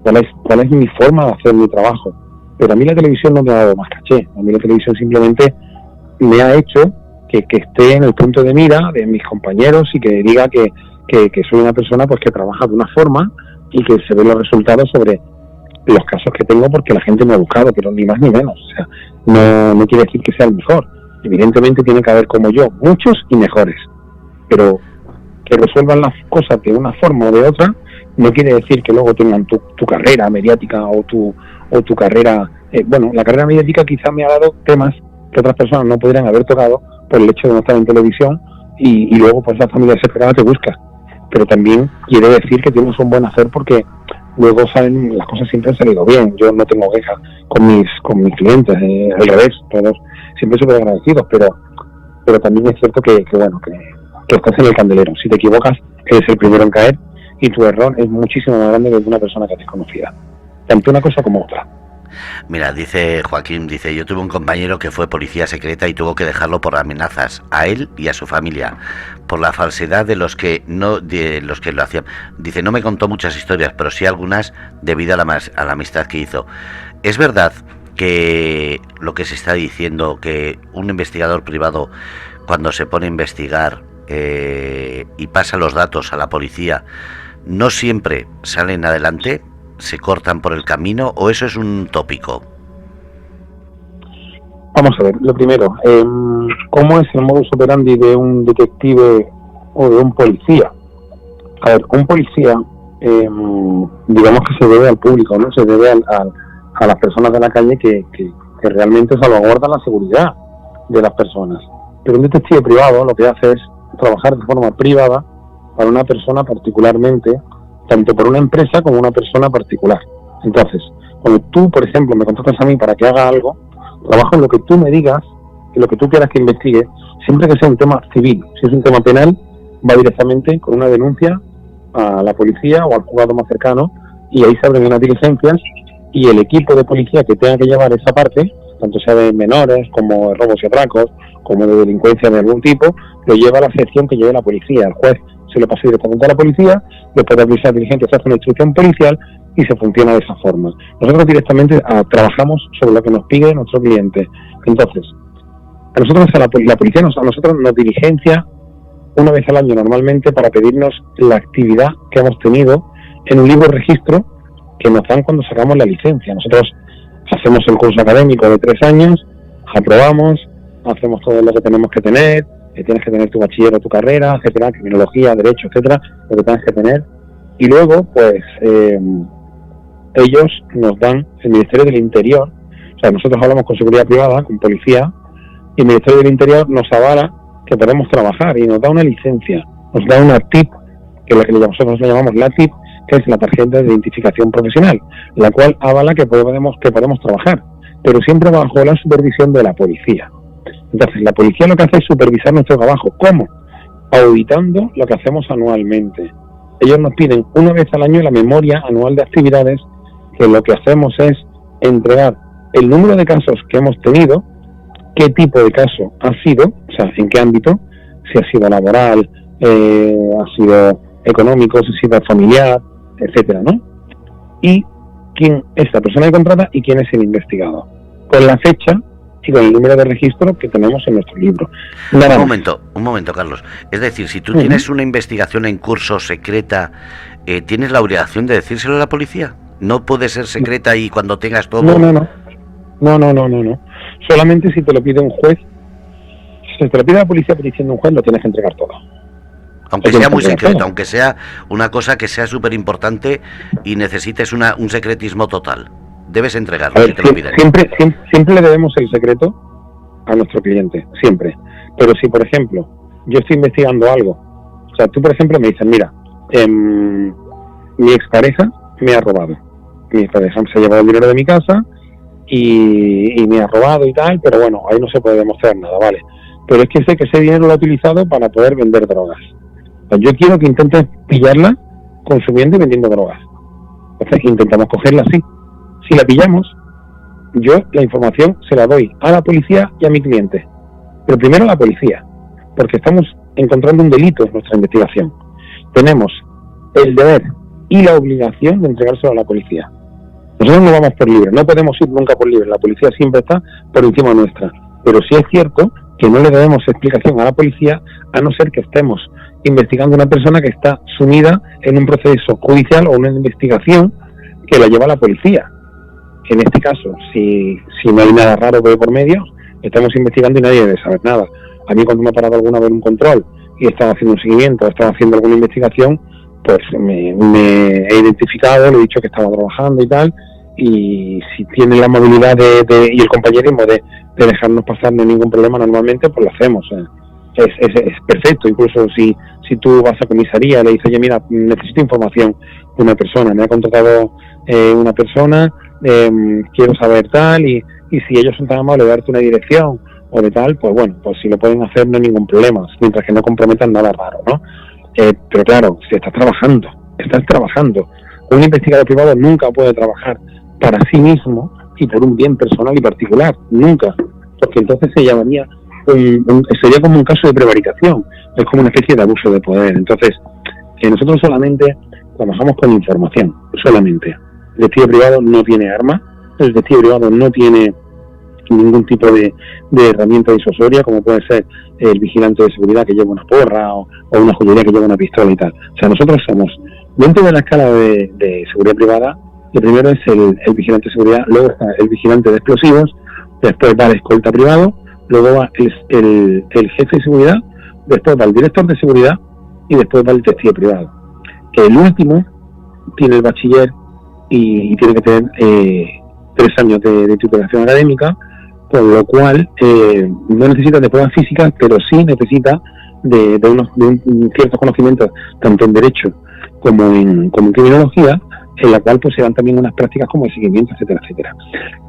cuál es mi forma de hacer mi trabajo. Pero a mí la televisión no me ha dado más caché. A mí la televisión simplemente me ha hecho que esté en el punto de mira de mis compañeros y que diga que soy una persona pues que trabaja de una forma y que se ven los resultados sobre los casos que tengo porque la gente me ha buscado, pero ni más ni menos. O sea, no quiere decir que sea el mejor. Evidentemente tiene que haber como yo, muchos y mejores. Pero que resuelvan las cosas de una forma o de otra no quiere decir que luego tengan tu carrera mediática o tu carrera... bueno, la carrera mediática quizá me ha dado temas que otras personas no podrían haber tocado por el hecho de no estar en televisión y luego pues la familia desesperada te busca. Pero también quiere decir que tienes un buen hacer porque luego saben, las cosas siempre han salido bien. Yo no tengo queja con mis clientes, al revés, todos siempre súper agradecidos, pero también es cierto que estás en el candelero. Si te equivocas, eres el primero en caer y tu error es muchísimo más grande que de una persona que es desconocida. Tanto una cosa como otra.
Mira, dice Joaquín, yo tuve un compañero que fue policía secreta y tuvo que dejarlo por amenazas a él y a su familia, por la falsedad de los que lo hacían. Dice, no me contó muchas historias, pero sí algunas debido a la amistad que hizo. Es verdad que lo que se está diciendo, que un investigador privado, cuando se pone a investigar y pasa los datos a la policía, no siempre salen adelante. se cortan por el camino o eso es un tópico?
Vamos a ver, lo primero, ¿cómo es el modus operandi de un detective o de un policía? A ver, un policía, digamos que se debe al público, ¿no? Se debe a las personas de la calle que realmente salvaguardan la seguridad de las personas. Pero un detective privado lo que hace es trabajar de forma privada para una persona particularmente, tanto por una empresa como una persona particular. Entonces, cuando tú, por ejemplo, me contratas a mí para que haga algo, trabajo en lo que tú me digas y lo que tú quieras que investigue, siempre que sea un tema civil. Si es un tema penal, va directamente con una denuncia a la policía o al juzgado más cercano y ahí se abren unas diligencias y el equipo de policía que tenga que llevar esa parte, tanto sea de menores como de robos y atracos, como de delincuencia de algún tipo, lo lleva a la sección que lleve la policía. El juez se lo pasa directamente a la policía, después de abrir esa diligencia se hace una instrucción policial y se funciona de esa forma. Nosotros directamente trabajamos sobre lo que nos pide nuestro cliente. Entonces, a nosotros la policía a nosotros nos diligencia una vez al año normalmente para pedirnos la actividad que hemos tenido en un libro de registro que nos dan cuando sacamos la licencia. Nosotros hacemos el curso académico de 3 años, aprobamos, hacemos todo lo que tenemos que tener, tienes que tener tu bachiller o tu carrera, etcétera, criminología, derecho, etcétera, lo que tengas que tener. Y luego, pues, ellos nos dan, el Ministerio del Interior, o sea, nosotros hablamos con seguridad privada, con policía, y el Ministerio del Interior nos avala que podemos trabajar y nos da una licencia, nos da una TIP, que es la que nosotros le llamamos la TIP, que es la tarjeta de identificación profesional, la cual avala que podemos trabajar, pero siempre bajo la supervisión de la policía. Entonces, la policía lo que hace es supervisar nuestro trabajo. ¿Cómo? Auditando lo que hacemos anualmente. Ellos nos piden una vez al año la memoria anual de actividades, que lo que hacemos es entregar el número de casos que hemos tenido, qué tipo de caso ha sido, o sea, en qué ámbito, si ha sido laboral, ha sido económico, si ha sido familiar, etcétera, ¿no? Y quién es la persona que contrata y quién es el investigado, con la fecha y con el número de registro que tenemos en nuestro libro.
Un momento, Carlos. Es decir, si tú tienes una investigación en curso secreta, ¿tienes la obligación de decírselo a la policía? ¿No puede ser secreta y cuando tengas todo...?
No. Solamente si te lo pide un juez. Si te lo pide la policía peticionando un juez, lo tienes que entregar todo.
Aunque sea muy secreto, aunque sea una cosa que sea súper importante y necesites un secretismo total. Debes entregarlo si te lo piden.
Siempre le debemos el secreto a nuestro cliente, siempre. Pero si, por ejemplo, yo estoy investigando algo, o sea, tú, por ejemplo, me dices, mira, mi expareja me ha robado. Mi expareja se ha llevado el dinero de mi casa y me ha robado y tal, pero bueno, ahí no se puede demostrar nada, ¿vale? Pero es que sé que ese dinero lo ha utilizado para poder vender drogas. O sea, yo quiero que intentes pillarla consumiendo y vendiendo drogas. Entonces intentamos cogerla así. Si la pillamos, yo la información se la doy a la policía y a mi cliente. Pero primero a la policía, porque estamos encontrando un delito en nuestra investigación. Tenemos el deber y la obligación de entregárselo a la policía. Nosotros no vamos por libre, no podemos ir nunca por libre, la policía siempre está por encima nuestra. Pero sí es cierto que no le debemos explicación a la policía a no ser que estemos investigando a una persona que está sumida en un proceso judicial o una investigación que la lleva la policía. En este caso, si no hay nada raro por medio, estamos investigando y nadie debe saber nada. A mí cuando me ha parado alguna vez un control y he estado haciendo un seguimiento, he estado haciendo alguna investigación, pues me he identificado, le he dicho que estaba trabajando y tal, y si tienen la movilidad y el compañerismo de dejarnos pasar, no hay ningún problema normalmente, pues lo hacemos. Es perfecto. Incluso si tú vas a comisaría y le dices, oye, mira, necesito información de una persona, me ha contratado una persona, quiero saber tal, y si ellos son tan amables de darte una dirección o de tal, pues bueno, pues si lo pueden hacer no hay ningún problema, mientras que no comprometan nada raro, ¿no? Pero claro, si estás trabajando, un investigador privado nunca puede trabajar para sí mismo y por un bien personal y particular, nunca, porque entonces se llamaría sería como un caso de prevaricación, es como una especie de abuso de poder. Entonces, nosotros solamente trabajamos con información, solamente. El detective privado no tiene arma, el detective privado no tiene ningún tipo de herramienta disuasoria, como puede ser el vigilante de seguridad que lleva una porra o una joyería que lleva una pistola y tal. O sea, nosotros somos, dentro de la escala de seguridad privada, El primero es el vigilante de seguridad, luego está el vigilante de explosivos, después va el escolta privado, luego va el jefe de seguridad, después va el director de seguridad y después va el detective privado. El último tiene el bachiller y tiene que tener 3 años de titulación académica, con lo cual no necesita de pruebas físicas, pero sí necesita de ciertos conocimientos, tanto en derecho como en criminología, en la cual pues se dan también unas prácticas como el seguimiento, etcétera, etcétera.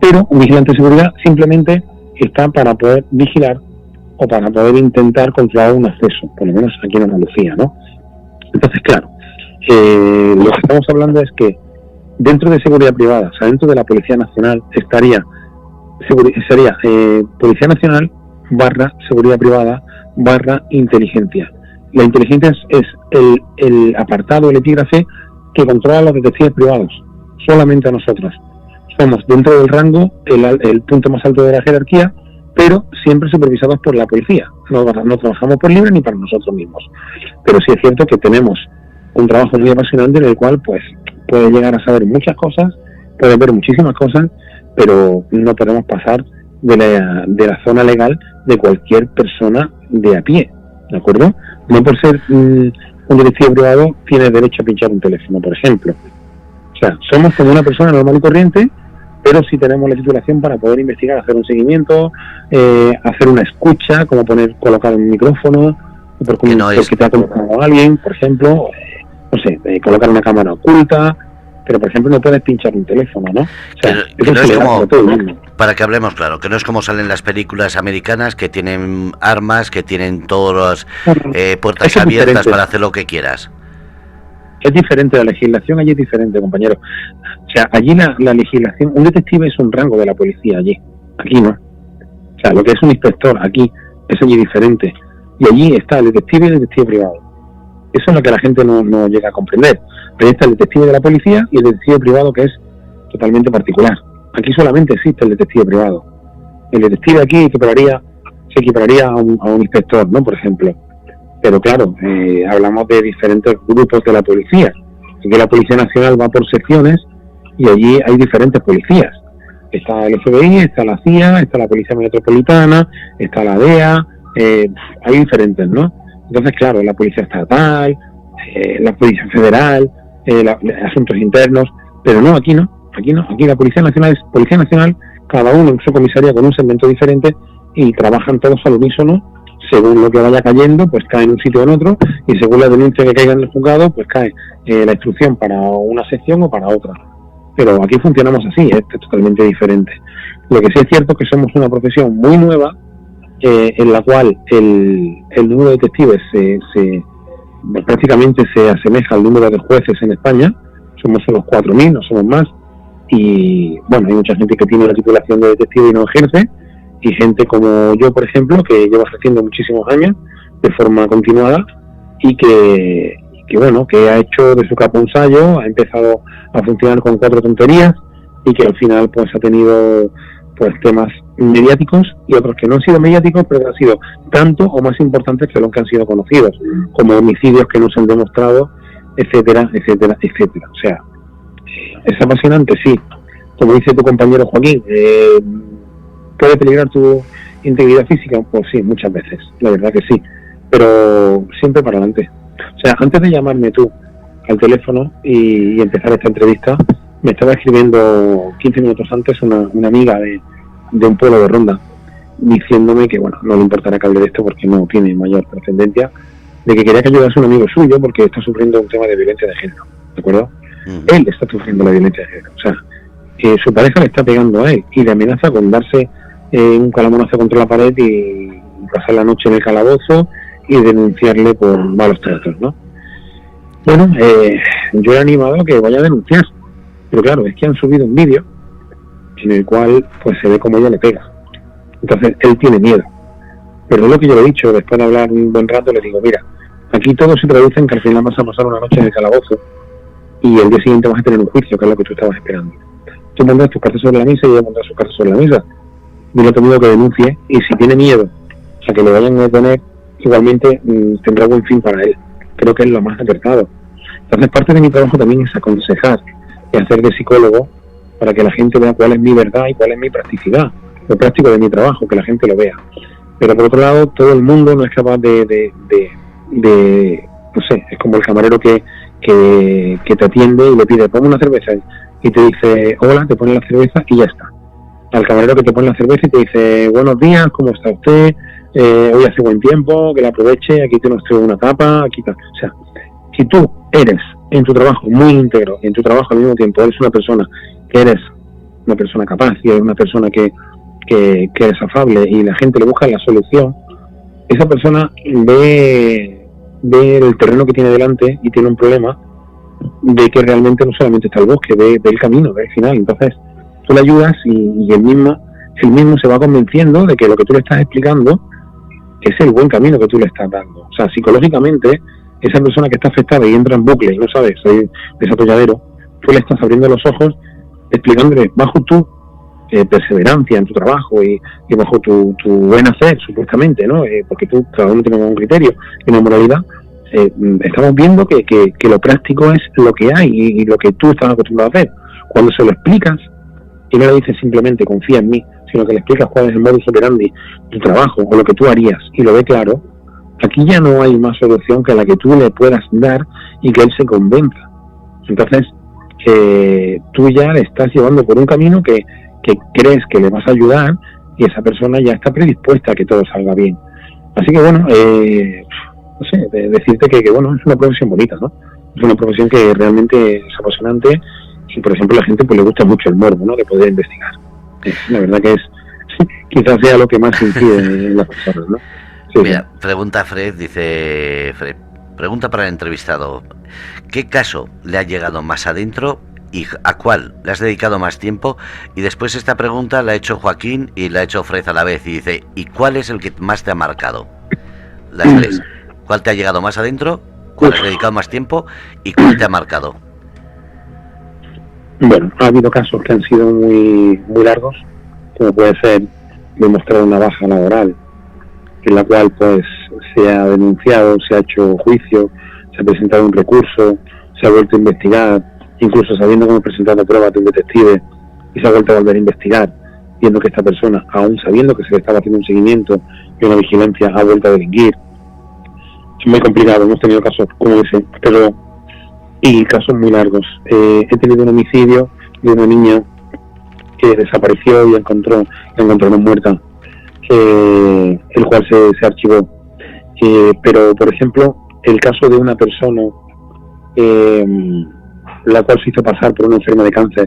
Pero un vigilante de seguridad simplemente está para poder vigilar o para poder intentar controlar un acceso, por lo menos aquí en Andalucía, ¿no? Entonces, claro, lo que estamos hablando es que dentro de seguridad privada, o sea, dentro de la Policía Nacional, sería Policía Nacional / seguridad privada / inteligencia. La inteligencia es el apartado, el epígrafe que controla a los detectives privados, solamente a nosotros. Somos dentro del rango, el punto más alto de la jerarquía, pero siempre supervisados por la policía. No trabajamos por libre ni para nosotros mismos. Pero sí es cierto que tenemos un trabajo muy apasionante en el cual pues puedes llegar a saber muchas cosas, puedes ver muchísimas cosas, pero no podemos pasar de la zona legal de cualquier persona de a pie, ¿de acuerdo? No por ser un detective privado tiene derecho a pinchar un teléfono, por ejemplo. O sea, somos como una persona normal y corriente, pero sí tenemos la titulación para poder investigar, hacer un seguimiento, hacer una escucha, como colocar un porque te ha colocado alguien, por ejemplo, no sé, colocar una cámara oculta, pero por ejemplo no puedes pinchar un teléfono, ¿no? O sea,
que no es como, para que hablemos claro, que no es como salen las películas americanas que tienen armas, que tienen todas las puertas abiertas para hacer lo que quieras.
Es diferente, la legislación allí es diferente, compañero. O sea, allí la legislación, un detective es un rango de la policía allí, aquí no. O sea, lo que es un inspector aquí es allí diferente. Y allí está el detective y el detective privado. Eso es lo que la gente no llega a comprender. Pero ahí está el detective de la policía y el detective privado, que es totalmente particular. Aquí solamente existe el detective privado. El detective aquí se equipararía a un inspector, ¿no? Por ejemplo. Pero claro, hablamos de diferentes grupos de la policía. Aquí la Policía Nacional va por secciones y allí hay diferentes policías. Está el FBI, está la CIA, está la Policía Metropolitana, está la DEA, hay diferentes, ¿no? Entonces, claro, la Policía Estatal, la Policía Federal, asuntos internos, pero no, aquí no. Aquí la Policía Nacional es Policía Nacional, cada uno en su comisaría con un segmento diferente y trabajan todos al unísono. Según lo que vaya cayendo, pues cae en un sitio o en otro, y según la denuncia que caiga en el juzgado, pues cae la instrucción para una sección o para otra. Pero aquí funcionamos así, es totalmente diferente. Lo que sí es cierto es que somos una profesión muy nueva, en la cual el número de detectives prácticamente se asemeja al número de jueces en España. Somos solo 4.000, no somos más. Y bueno, hay mucha gente que tiene la titulación de detective y no ejerce, y gente como yo, por ejemplo, que lleva ejerciendo muchísimos años de forma continuada y que ha hecho de su capa un sayo, ha empezado a funcionar con 4 tonterías y que al final pues ha tenido pues temas mediáticos y otros que no han sido mediáticos, pero que han sido tanto o más importantes que los que han sido conocidos, como homicidios que no se han demostrado, etcétera, etcétera, etcétera. O sea, es apasionante, sí. Como dice tu compañero Joaquín, ¿puede peligrar tu integridad física? Pues sí, muchas veces, la verdad que sí, pero siempre para adelante. O sea, antes de llamarme tú al teléfono y empezar esta entrevista, me estaba escribiendo 15 minutos antes una amiga de un pueblo de Ronda, diciéndome que, bueno, no le importará que hable de esto porque no tiene mayor trascendencia, de que quería que ayudase a un amigo suyo porque está sufriendo un tema de violencia de género, ¿de acuerdo? Él está sufriendo la violencia de género, o sea, su pareja le está pegando a él y le amenaza con darse un calamonazo contra la pared y pasar la noche en el calabozo y denunciarle por malos tratos, ¿no? Bueno, yo le he animado a que vaya a denunciar, pero claro, es que han subido un vídeo en el cual pues se ve cómo ella le pega. Entonces él tiene miedo, pero es lo que yo le he dicho. Después de hablar un buen rato le digo, mira, aquí todo se traduce en que al final vas a pasar una noche en el calabozo y el día siguiente vas a tener un juicio, que es lo que tú estabas esperando. Tú pondrás tus cartas sobre la mesa y ella pondrá sus cartas sobre la mesa. Dile a tu amigo que denuncie, y si tiene miedo a que le vayan a detener, igualmente tendrá buen fin para él. Creo que es lo más acertado. Entonces parte de mi trabajo también es aconsejar, y hacer de psicólogo para que la gente vea cuál es mi verdad y cuál es mi practicidad, lo práctico de mi trabajo, que la gente lo vea. Pero por otro lado, todo el mundo no es capaz de no sé, es como el camarero que te atiende y le pide, ponme una cerveza, y te dice, hola, te pone la cerveza y ya está. Al camarero que te pone la cerveza y te dice, buenos días, ¿cómo está usted? Hoy hace buen tiempo, que la aproveche, aquí te nos traigo una tapa, aquí tal. O sea, si tú eres en tu trabajo muy íntegro y en tu trabajo al mismo tiempo eres una persona que eres una persona capaz y eres una persona que es afable y la gente le busca la solución, esa persona ve el terreno que tiene delante y tiene un problema de que realmente no solamente está el bosque, ve el camino, ve el final. Entonces tú le ayudas y él mismo se va convenciendo de que lo que tú le estás explicando es el buen camino que tú le estás dando. O sea, psicológicamente, esa persona que está afectada y entra en bucle y no sabe, soy desatolladero, tú le estás abriendo los ojos explicándole bajo tu perseverancia en tu trabajo y bajo tu buen hacer, supuestamente, ¿no? Porque tú, cada uno tiene un criterio y una moralidad. Estamos viendo que lo práctico es lo que hay y lo que tú estás acostumbrado a hacer. Cuando se lo explicas y no le dices simplemente confía en mí, sino que le explicas cuál es el modus operandi, tu trabajo o lo que tú harías y lo ve claro, aquí ya no hay más solución que la que tú le puedas dar y que él se convenza. Entonces, tú ya le estás llevando por un camino que crees que le vas a ayudar y esa persona ya está predispuesta a que todo salga bien. Así que bueno, no sé, decirte que bueno, es una profesión bonita, ¿no? Es una profesión que realmente es apasionante y, por ejemplo, a la gente pues le gusta mucho el morbo, ¿no? De poder investigar. La verdad que quizás sea lo que más incide en las personas, ¿no? Sí,
mira, pregunta Fred, dice Fred, pregunta para el entrevistado, ¿qué caso le ha llegado más adentro y a cuál le has dedicado más tiempo? Y después esta pregunta la ha hecho Joaquín y la ha hecho Fred a la vez y dice, ¿y cuál es el que más te ha marcado? Las tres. ¿Cuál te ha llegado más adentro? ¿Cuál has dedicado más tiempo? ¿Y cuál te ha marcado?
Bueno, ha habido casos que han sido muy largos, como puede ser demostrar una baja laboral, en la cual pues se ha denunciado, se ha hecho juicio, se ha presentado un recurso, se ha vuelto a investigar, incluso sabiendo que hemos presentado pruebas de un detective y se ha vuelto a volver a investigar, viendo que esta persona, aún sabiendo que se le estaba haciendo un seguimiento y una vigilancia, ha vuelto a delinquir. Es muy complicado, hemos tenido casos como ese, y casos muy largos. He tenido un homicidio de una niña que desapareció y encontraron muerta, el cual se archivó. Pero, por ejemplo, el caso de una persona la cual se hizo pasar por una enferma de cáncer,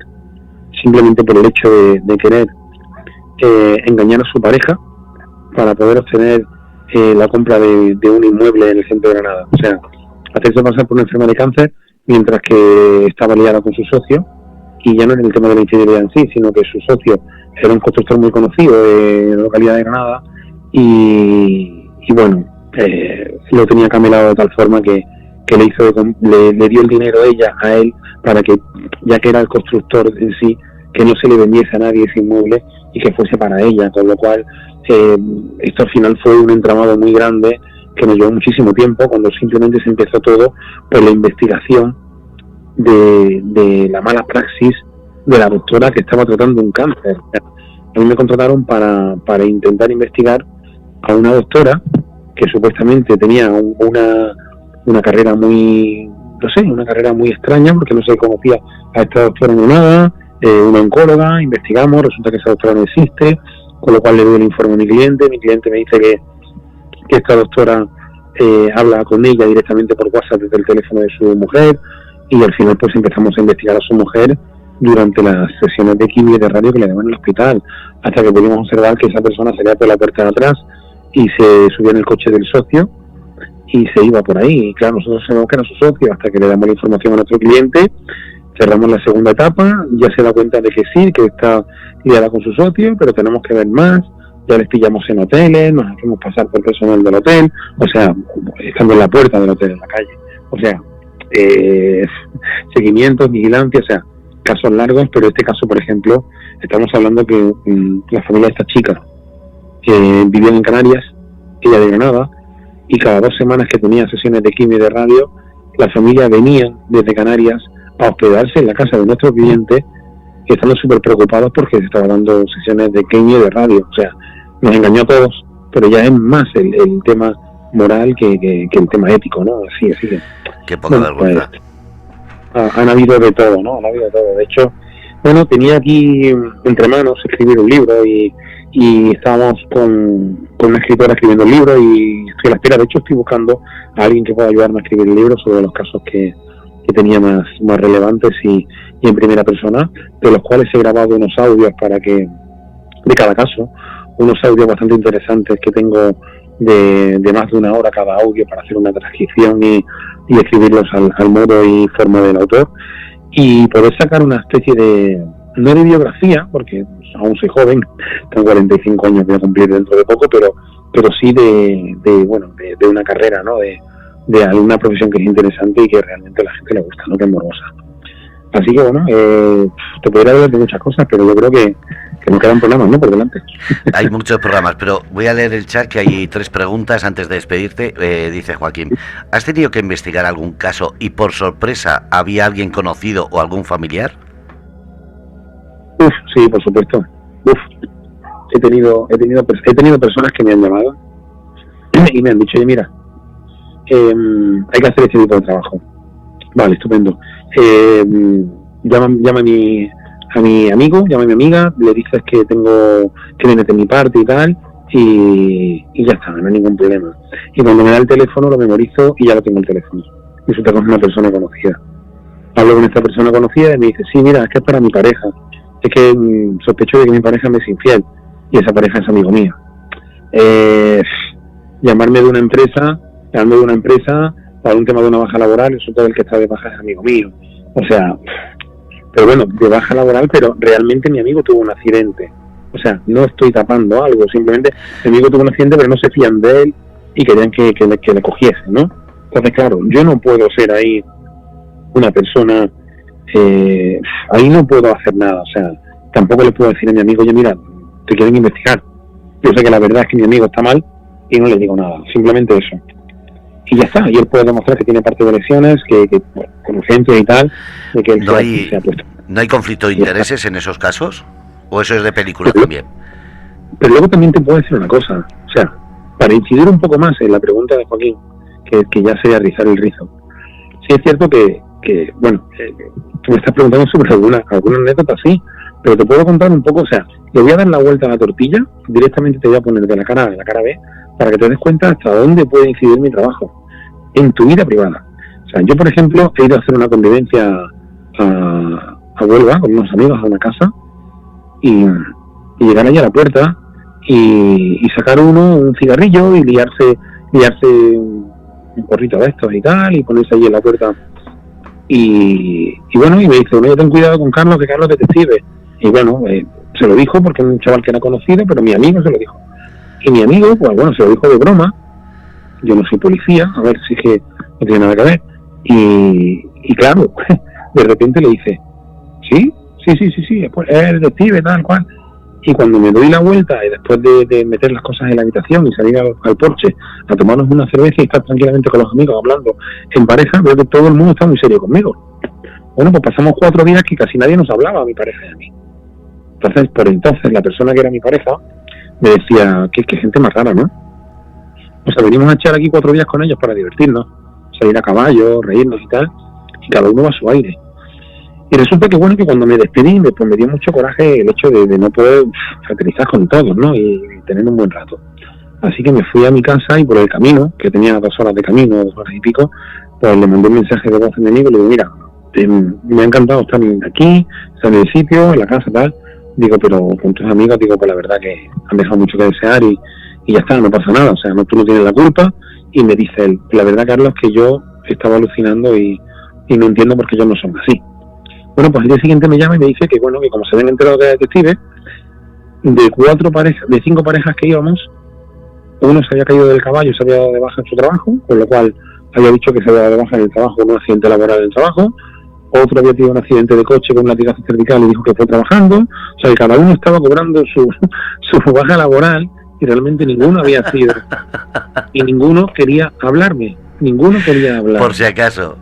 simplemente por el hecho de querer engañar a su pareja para poder obtener la compra de un inmueble en el centro de Granada. O sea, hacerse pasar por una enferma de cáncer mientras que estaba liada con su socio, y ya no era el tema de la infidelidad en sí, sino que su socio era un constructor muy conocido de la localidad de Granada y bueno, lo tenía camelado de tal forma que le dio el dinero a él para que, ya que era el constructor en sí, que no se le vendiese a nadie ese inmueble y que fuese para ella, con lo cual esto al final fue un entramado muy grande que nos llevó muchísimo tiempo, cuando simplemente se empezó todo por la investigación de la mala praxis de la doctora que estaba tratando un cáncer. A mí me contrataron para intentar investigar a una doctora que supuestamente tenía una carrera muy, no sé, una carrera muy extraña, porque no se conocía a esta doctora ni nada, una oncóloga, investigamos, resulta que esa doctora no existe, con lo cual le doy el informe a mi cliente me dice que esta doctora habla con ella directamente por WhatsApp desde el teléfono de su mujer, y al final pues empezamos a investigar a su mujer durante las sesiones de quimio y de radio que le daban en el hospital, hasta que pudimos observar que esa persona salía por la puerta de atrás y se subía en el coche del socio y se iba por ahí. Y claro, nosotros sabemos que era su socio, hasta que le damos la información a nuestro cliente, cerramos la segunda etapa, ya se da cuenta de que sí, que está liada con su socio, pero tenemos que ver más, ya les pillamos en hoteles, nos hacemos pasar por personal del hotel, o sea, estando en la puerta del hotel, en la calle, o sea, seguimientos, vigilancia, o sea, casos largos. Pero este caso, por ejemplo, estamos hablando que la familia de esta chica vivían en Canarias, ella de Granada, y cada 2 semanas que tenía sesiones de quimio y de radio, la familia venía desde Canarias a hospedarse en la casa de nuestros clientes, estando súper preocupados porque se estaba dando sesiones de queño y de radio. O sea, nos engañó a todos, pero ya es más el tema moral que el tema ético, ¿no? Así que...
Qué poca vergüenza.
Han habido de todo, ¿no? Han habido de todo. De hecho, bueno, tenía aquí entre manos escribir un libro y estábamos con una escritora escribiendo el libro y estoy a la espera. De hecho, estoy buscando a alguien que pueda ayudarme a escribir el libro sobre los casos que tenía más relevantes y en primera persona, de los cuales he grabado unos audios de cada caso, unos audios bastante interesantes que tengo de más de 1 hora cada audio para hacer una transcripción y escribirlos al modo y forma del autor, y poder sacar una especie no de biografía, porque aún soy joven, tengo 45 años, voy a cumplir dentro de poco, pero sí de una carrera, ¿no? De alguna profesión que es interesante y que realmente a la gente le gusta, ¿no? Que es morbosa. Así que bueno, te podría hablar de muchas cosas, pero yo creo que nos quedan programas, ¿no? Por delante.
Hay muchos programas, pero voy a leer el chat, que hay 3 preguntas antes de despedirte. Dice Joaquín: ¿has tenido que investigar algún caso y por sorpresa había alguien conocido o algún familiar?
Sí, por supuesto. He tenido personas que me han llamado y me han dicho: oye, mira, hay que hacer este tipo de trabajo. Vale, estupendo. Llama a mi amigo, llama a mi amiga, le dices que vienes de mi parte y tal, y ya está, no hay ningún problema. Y cuando me da el teléfono lo memorizo y ya lo tengo el teléfono. Y resulta que es una persona conocida. Hablo con esta persona conocida y me dice: sí, mira, es que es para mi pareja. Es que sospecho de que mi pareja me es infiel y esa pareja es amigo mío. Llamarme de una empresa para un tema de una baja laboral, resulta que el que está de baja es amigo mío. O sea, pero bueno, de baja laboral, pero realmente mi amigo tuvo un accidente. O sea, no estoy tapando algo, simplemente mi amigo tuvo un accidente, pero no se fían de él y querían que le cogiese, ¿no? Entonces, claro, yo no puedo ser ahí una persona, ahí no puedo hacer nada. O sea, tampoco le puedo decir a mi amigo: oye, mira, te quieren investigar. Yo sé que la verdad es que mi amigo está mal y no le digo nada, simplemente eso. Y ya está, y él puede demostrar que tiene parte de lesiones, que con urgencia y tal, de que él se ha puesto.
¿No hay conflicto de intereses en esos casos? ¿O eso es de película también?
Pero luego también te puedo decir una cosa, o sea, para incidir un poco más en la pregunta de Joaquín, que ya sería rizar el rizo. Sí es cierto que tú me estás preguntando sobre alguna anécdota, sí, pero te puedo contar un poco, o sea, le voy a dar la vuelta a la tortilla, directamente te voy a poner de la cara A a la cara B, para que te des cuenta hasta dónde puede incidir mi trabajo en tu vida privada. O sea, yo, por ejemplo, he ido a hacer una convivencia a Huelva con unos amigos a una casa y llegar allá a la puerta y sacar uno un cigarrillo y liarse un porrito de estos y tal, y ponerse allí en la puerta y bueno, y me dice: bueno, ten cuidado con Carlos, que Carlos es detective. Y bueno, se lo dijo porque es un chaval que era conocido, pero mi amigo se lo dijo. Y mi amigo, pues bueno, se lo dijo de broma. Yo no soy policía, a ver si es que no tiene nada que ver. Y claro, de repente le dice: sí, pues es detective, tal cual. Y cuando me doy la vuelta y después de meter las cosas en la habitación y salir al porche a tomarnos una cerveza y estar tranquilamente con los amigos hablando en pareja, veo que todo el mundo está muy serio conmigo. Bueno, pues pasamos 4 días que casi nadie nos hablaba, a mi pareja y a mí. Entonces, por entonces, la persona que era mi pareja me decía: qué gente más rara, ¿no? O sea, venimos a echar aquí 4 días con ellos para divertirnos, salir a caballo, reírnos y tal, y cada uno va a su aire. Y resulta que bueno, que cuando me despedí, me dio mucho coraje el hecho de no poder fraternizar con todos, ¿no? Y tener un buen rato. Así que me fui a mi casa y por el camino, que tenía 2 horas de camino, 2 horas y pico, pues le mandé un mensaje de voz a mi amigo y le digo: mira, me ha encantado estar aquí, estar en el sitio, en la casa, tal. Digo, pero con tus amigos, digo, pues la verdad que han dejado mucho que desear y ya está, no pasa nada. O sea, tú no tienes la culpa. Y me dice él: la verdad, Carlos, que yo estaba alucinando y no entiendo por qué ellos no son así. Bueno, pues el día siguiente me llama y me dice que bueno, que como se habían enterado que era detective, de 5 parejas que íbamos, uno se había caído del caballo y se había dado de baja en su trabajo, con lo cual había dicho que se había dado de baja en el trabajo con un accidente laboral en el trabajo. Otro había tenido un accidente de coche con un latigazo cervical y dijo que fue trabajando. O sea, que cada uno estaba cobrando su baja laboral y realmente ninguno había sido. Y ninguno quería hablarme. Por si acaso.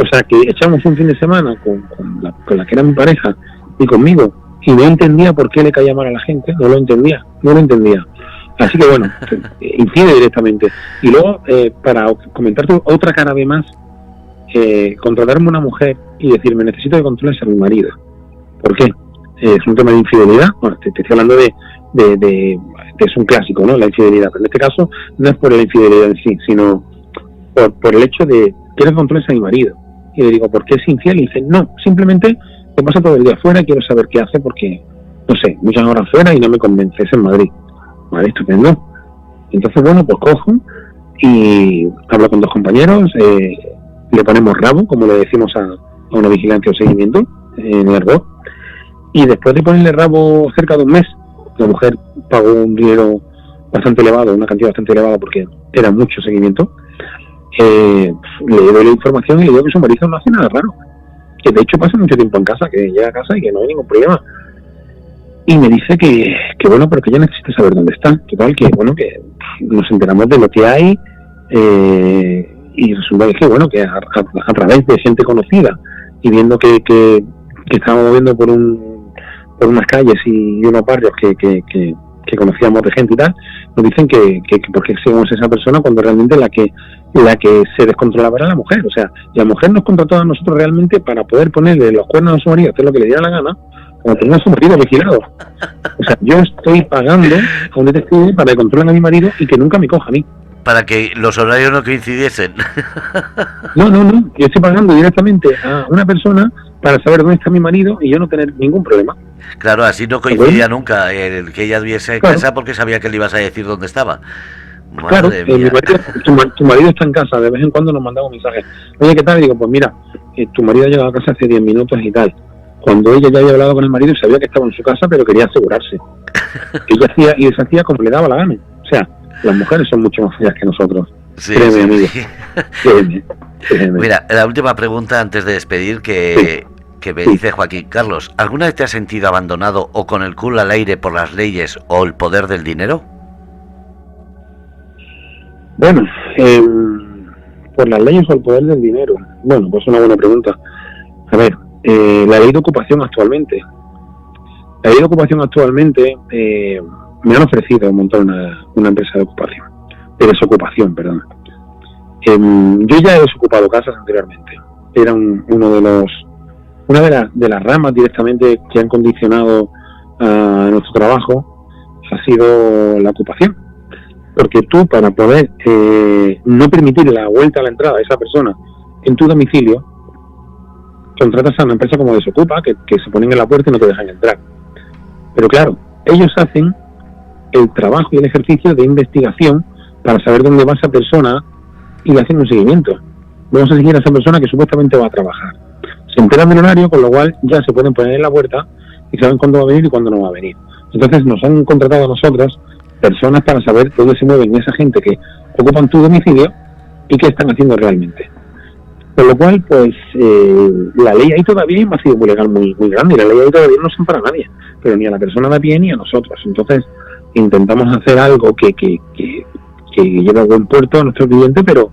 O sea, que echamos un fin de semana con la que era mi pareja y conmigo, y no entendía por qué le caía mal a la gente, no lo entendía. Así que bueno, incide directamente. Y luego, para comentarte otra cara de más, contratarme una mujer y decirme, necesito que controles a mi marido. ¿Por qué? Es un tema de infidelidad. Bueno, te estoy hablando de es un clásico, ¿no? La infidelidad. Pero en este caso no es por la infidelidad en sí, sino por el hecho de quiero que controles a mi marido. Y le digo, ¿por qué es infiel? Y dice, no, simplemente te pasa todo el día afuera y quiero saber qué hace porque, no sé, muchas horas fuera y no me convence, es en Madrid. Vale, estupendo. Entonces, bueno, pues cojo y hablo con 2 compañeros, le ponemos rabo, como le decimos a una vigilancia o seguimiento en el argot, y después de ponerle rabo cerca de un mes, la mujer pagó un dinero bastante elevado, una cantidad bastante elevada porque era mucho seguimiento, le doy la información y le digo que su marido no hace nada raro, que de hecho pasa mucho tiempo en casa, que llega a casa y que no hay ningún problema. Y me dice que bueno, pero que ella necesita saber dónde está. Total, que bueno, que nos enteramos de lo que hay, y resulta que bueno, que a través de gente conocida y viendo que estábamos moviendo por unas calles y unos barrios que conocíamos de gente y tal, nos dicen que por qué seguimos a esa persona cuando realmente la que se descontrolaba era la mujer. O sea, la mujer nos contrató a nosotros realmente para poder ponerle los cuernos a su marido, hacer lo que le diera la gana, como tener a su marido vigilado. O sea, yo estoy pagando a un detective para que controlen a mi marido y que nunca me coja a mí.
Para que los horarios no coincidiesen.
No, yo estoy pagando directamente a una persona para saber dónde está mi marido y yo no tener ningún problema.
Claro, así no coincidía nunca el que ella viese en casa porque sabía que le ibas a decir dónde estaba.
Claro, tu marido está en casa, de vez en cuando nos mandamos mensajes. Oye, ¿qué tal? Y digo, pues mira, tu marido ha llegado a casa hace 10 minutos y tal. Cuando ella ya había hablado con el marido y sabía que estaba en su casa, pero quería asegurarse. Ella hacía y deshacía como le daba la gana. O sea, las mujeres son mucho más feas que nosotros.
Sí,
créeme, amigo. Créeme.
Mira, la última pregunta antes de despedir que me dice Joaquín. Carlos, ¿alguna vez te has sentido abandonado o con el culo al aire por las leyes o el poder del dinero?
Bueno, por las leyes o el poder del dinero. Bueno, pues una buena pregunta. A ver, la ley de ocupación actualmente. La ley de ocupación actualmente me han ofrecido montar una empresa de desocupación, perdón. Yo ya he desocupado casas anteriormente. Era una de las ramas directamente que han condicionado a nuestro trabajo ha sido la ocupación. Porque tú, para poder no permitir la vuelta a la entrada de esa persona en tu domicilio, contratas a una empresa como Desocupa, que se ponen en la puerta y no te dejan entrar. Pero claro, ellos hacen el trabajo y el ejercicio de investigación para saber dónde va esa persona y le hacen un seguimiento. Vamos a seguir a esa persona que supuestamente va a trabajar. Se enteran del horario, con lo cual ya se pueden poner en la puerta y saben cuándo va a venir y cuándo no va a venir. Entonces nos han contratado a nosotras personas para saber dónde se mueven esa gente que ocupan tu domicilio y qué están haciendo realmente. Con lo cual, pues, la ley ahí todavía hay un vacío muy legal muy grande, y la ley ahí todavía no se ampara a nadie, pero ni a la persona de a pie ni a nosotros. Entonces, intentamos hacer algo que lleve a buen puerto a nuestro cliente, pero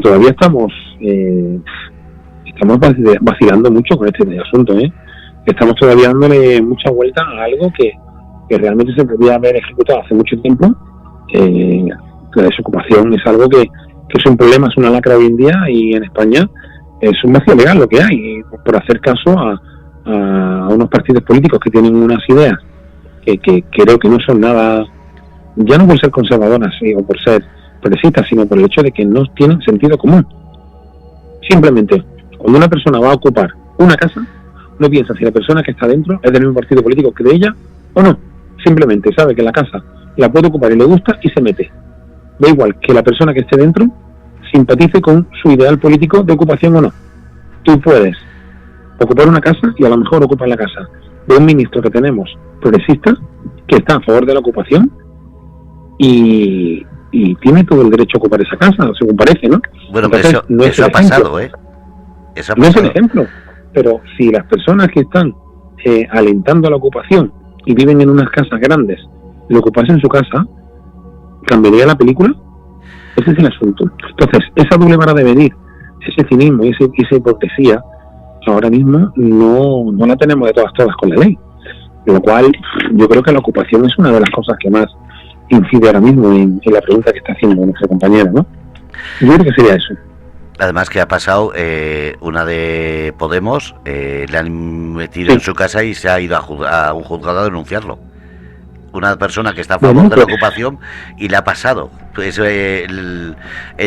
todavía estamos vacilando mucho con este asunto, Estamos todavía dándole mucha vuelta a algo que realmente se podría haber ejecutado hace mucho tiempo. La desocupación es algo que es un problema, es una lacra hoy en día, y en España es un vacío legal lo que hay, por hacer caso a unos partidos políticos que tienen unas ideas que creo que no son nada, ya no por ser conservadoras o por ser progresistas, sino por el hecho de que no tienen sentido común. Simplemente, cuando una persona va a ocupar una casa, no piensa si la persona que está dentro es del mismo partido político que de ella o no. Simplemente sabe que la casa la puede ocupar y le gusta y se mete. Da igual que la persona que esté dentro simpatice con su ideal político de ocupación o no. Tú puedes ocupar una casa y a lo mejor ocupas la casa de un ministro que tenemos progresista que está a favor de la ocupación y tiene todo el derecho a ocupar esa casa, según parece, ¿no?
Bueno,
entonces,
eso ha pasado, Eso ha pasado.
No es el ejemplo, pero si las personas que están alentando a la ocupación y viven en unas casas grandes le ocupasen su casa, ¿cambiaría la película? Ese es el asunto. Entonces, esa doble vara de medir ese cinismo y esa hipocresía ahora mismo no la tenemos de todas con la ley. Lo cual yo creo que la ocupación es una de las cosas que más incide ahora mismo en la pregunta que está haciendo nuestra compañera, ¿no? Yo creo que sería eso.
Además que ha pasado una de Podemos, le han metido en su casa y se ha ido a un juzgado a denunciarlo. Una persona que está a favor de la ocupación y le ha pasado. Es el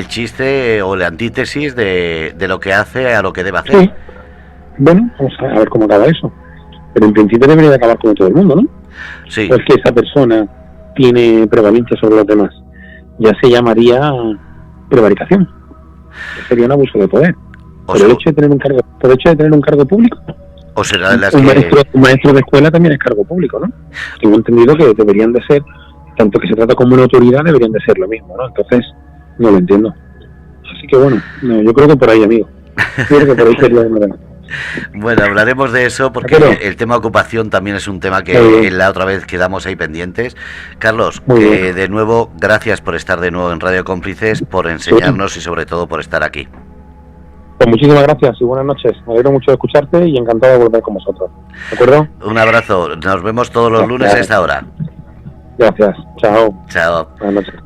chiste o la antítesis de lo que hace a lo que debe hacer.
Sí. Bueno, vamos a ver cómo acaba eso. Pero en principio debería de acabar como todo el mundo, ¿no?
Sí.
Pues que esa persona tiene prevalencia sobre los demás. Ya se llamaría prevaricación. Sería un abuso de poder. Por el hecho de tener un cargo público.
O será de las
un maestro de escuela también es cargo público, ¿no? Tengo entendido que deberían de ser, tanto que se trata como una autoridad, deberían de ser lo mismo, ¿no? Entonces, no lo entiendo. Así que bueno, no, yo creo que por ahí, amigo. Yo creo que por ahí sería de manera.
Bueno, hablaremos de eso porque el tema ocupación también es un tema que la otra vez quedamos ahí pendientes. Carlos, de nuevo, gracias por estar de nuevo en Radio Cómplices, por enseñarnos y sobre todo por estar aquí.
Pues muchísimas gracias y buenas noches. Me alegro mucho de escucharte y encantado de volver con vosotros. ¿De acuerdo?
Un abrazo. Nos vemos todos los lunes a esta hora.
Gracias. Chao.
Chao.
Buenas noches.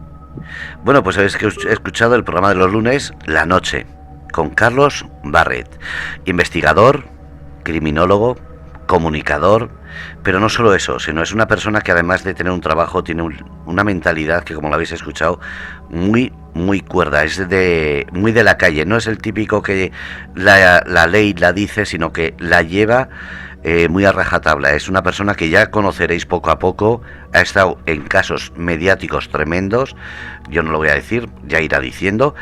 Bueno, pues habéis escuchado el programa de los lunes, La Noche, con Carlos Barret, investigador, criminólogo, comunicador, pero no solo eso, sino es una persona que además de tener un trabajo tiene una mentalidad que, como lo habéis escuchado, muy cuerda, es muy de la calle, no es el típico que la ley la dice, sino que la lleva muy a rajatabla. Es una persona que ya conoceréis poco a poco, ha estado en casos mediáticos tremendos, yo no lo voy a decir, ya irá diciendo.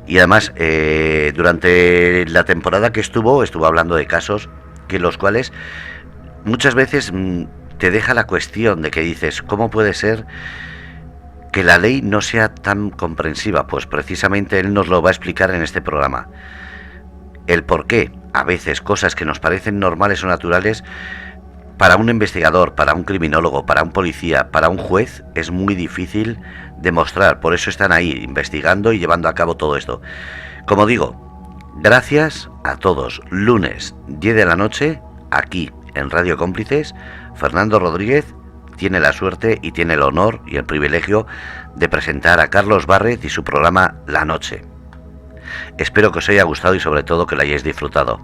Y además, durante la temporada que estuvo hablando de casos que los cuales muchas veces te deja la cuestión de que dices, ¿cómo puede ser que la ley no sea tan comprensiva? Pues precisamente él nos lo va a explicar en este programa. El por qué a veces cosas que nos parecen normales o naturales, para un investigador, para un criminólogo, para un policía, para un juez, es muy difícil demostrar. Por eso están ahí investigando y llevando a cabo todo esto. Como digo, gracias a todos. Lunes 10 de la noche, aquí en Radio Cómplices, Fernando Rodríguez tiene la suerte y tiene el honor y el privilegio de presentar a Carlos Barret y su programa La Noche. Espero que os haya gustado y sobre todo que lo hayáis disfrutado.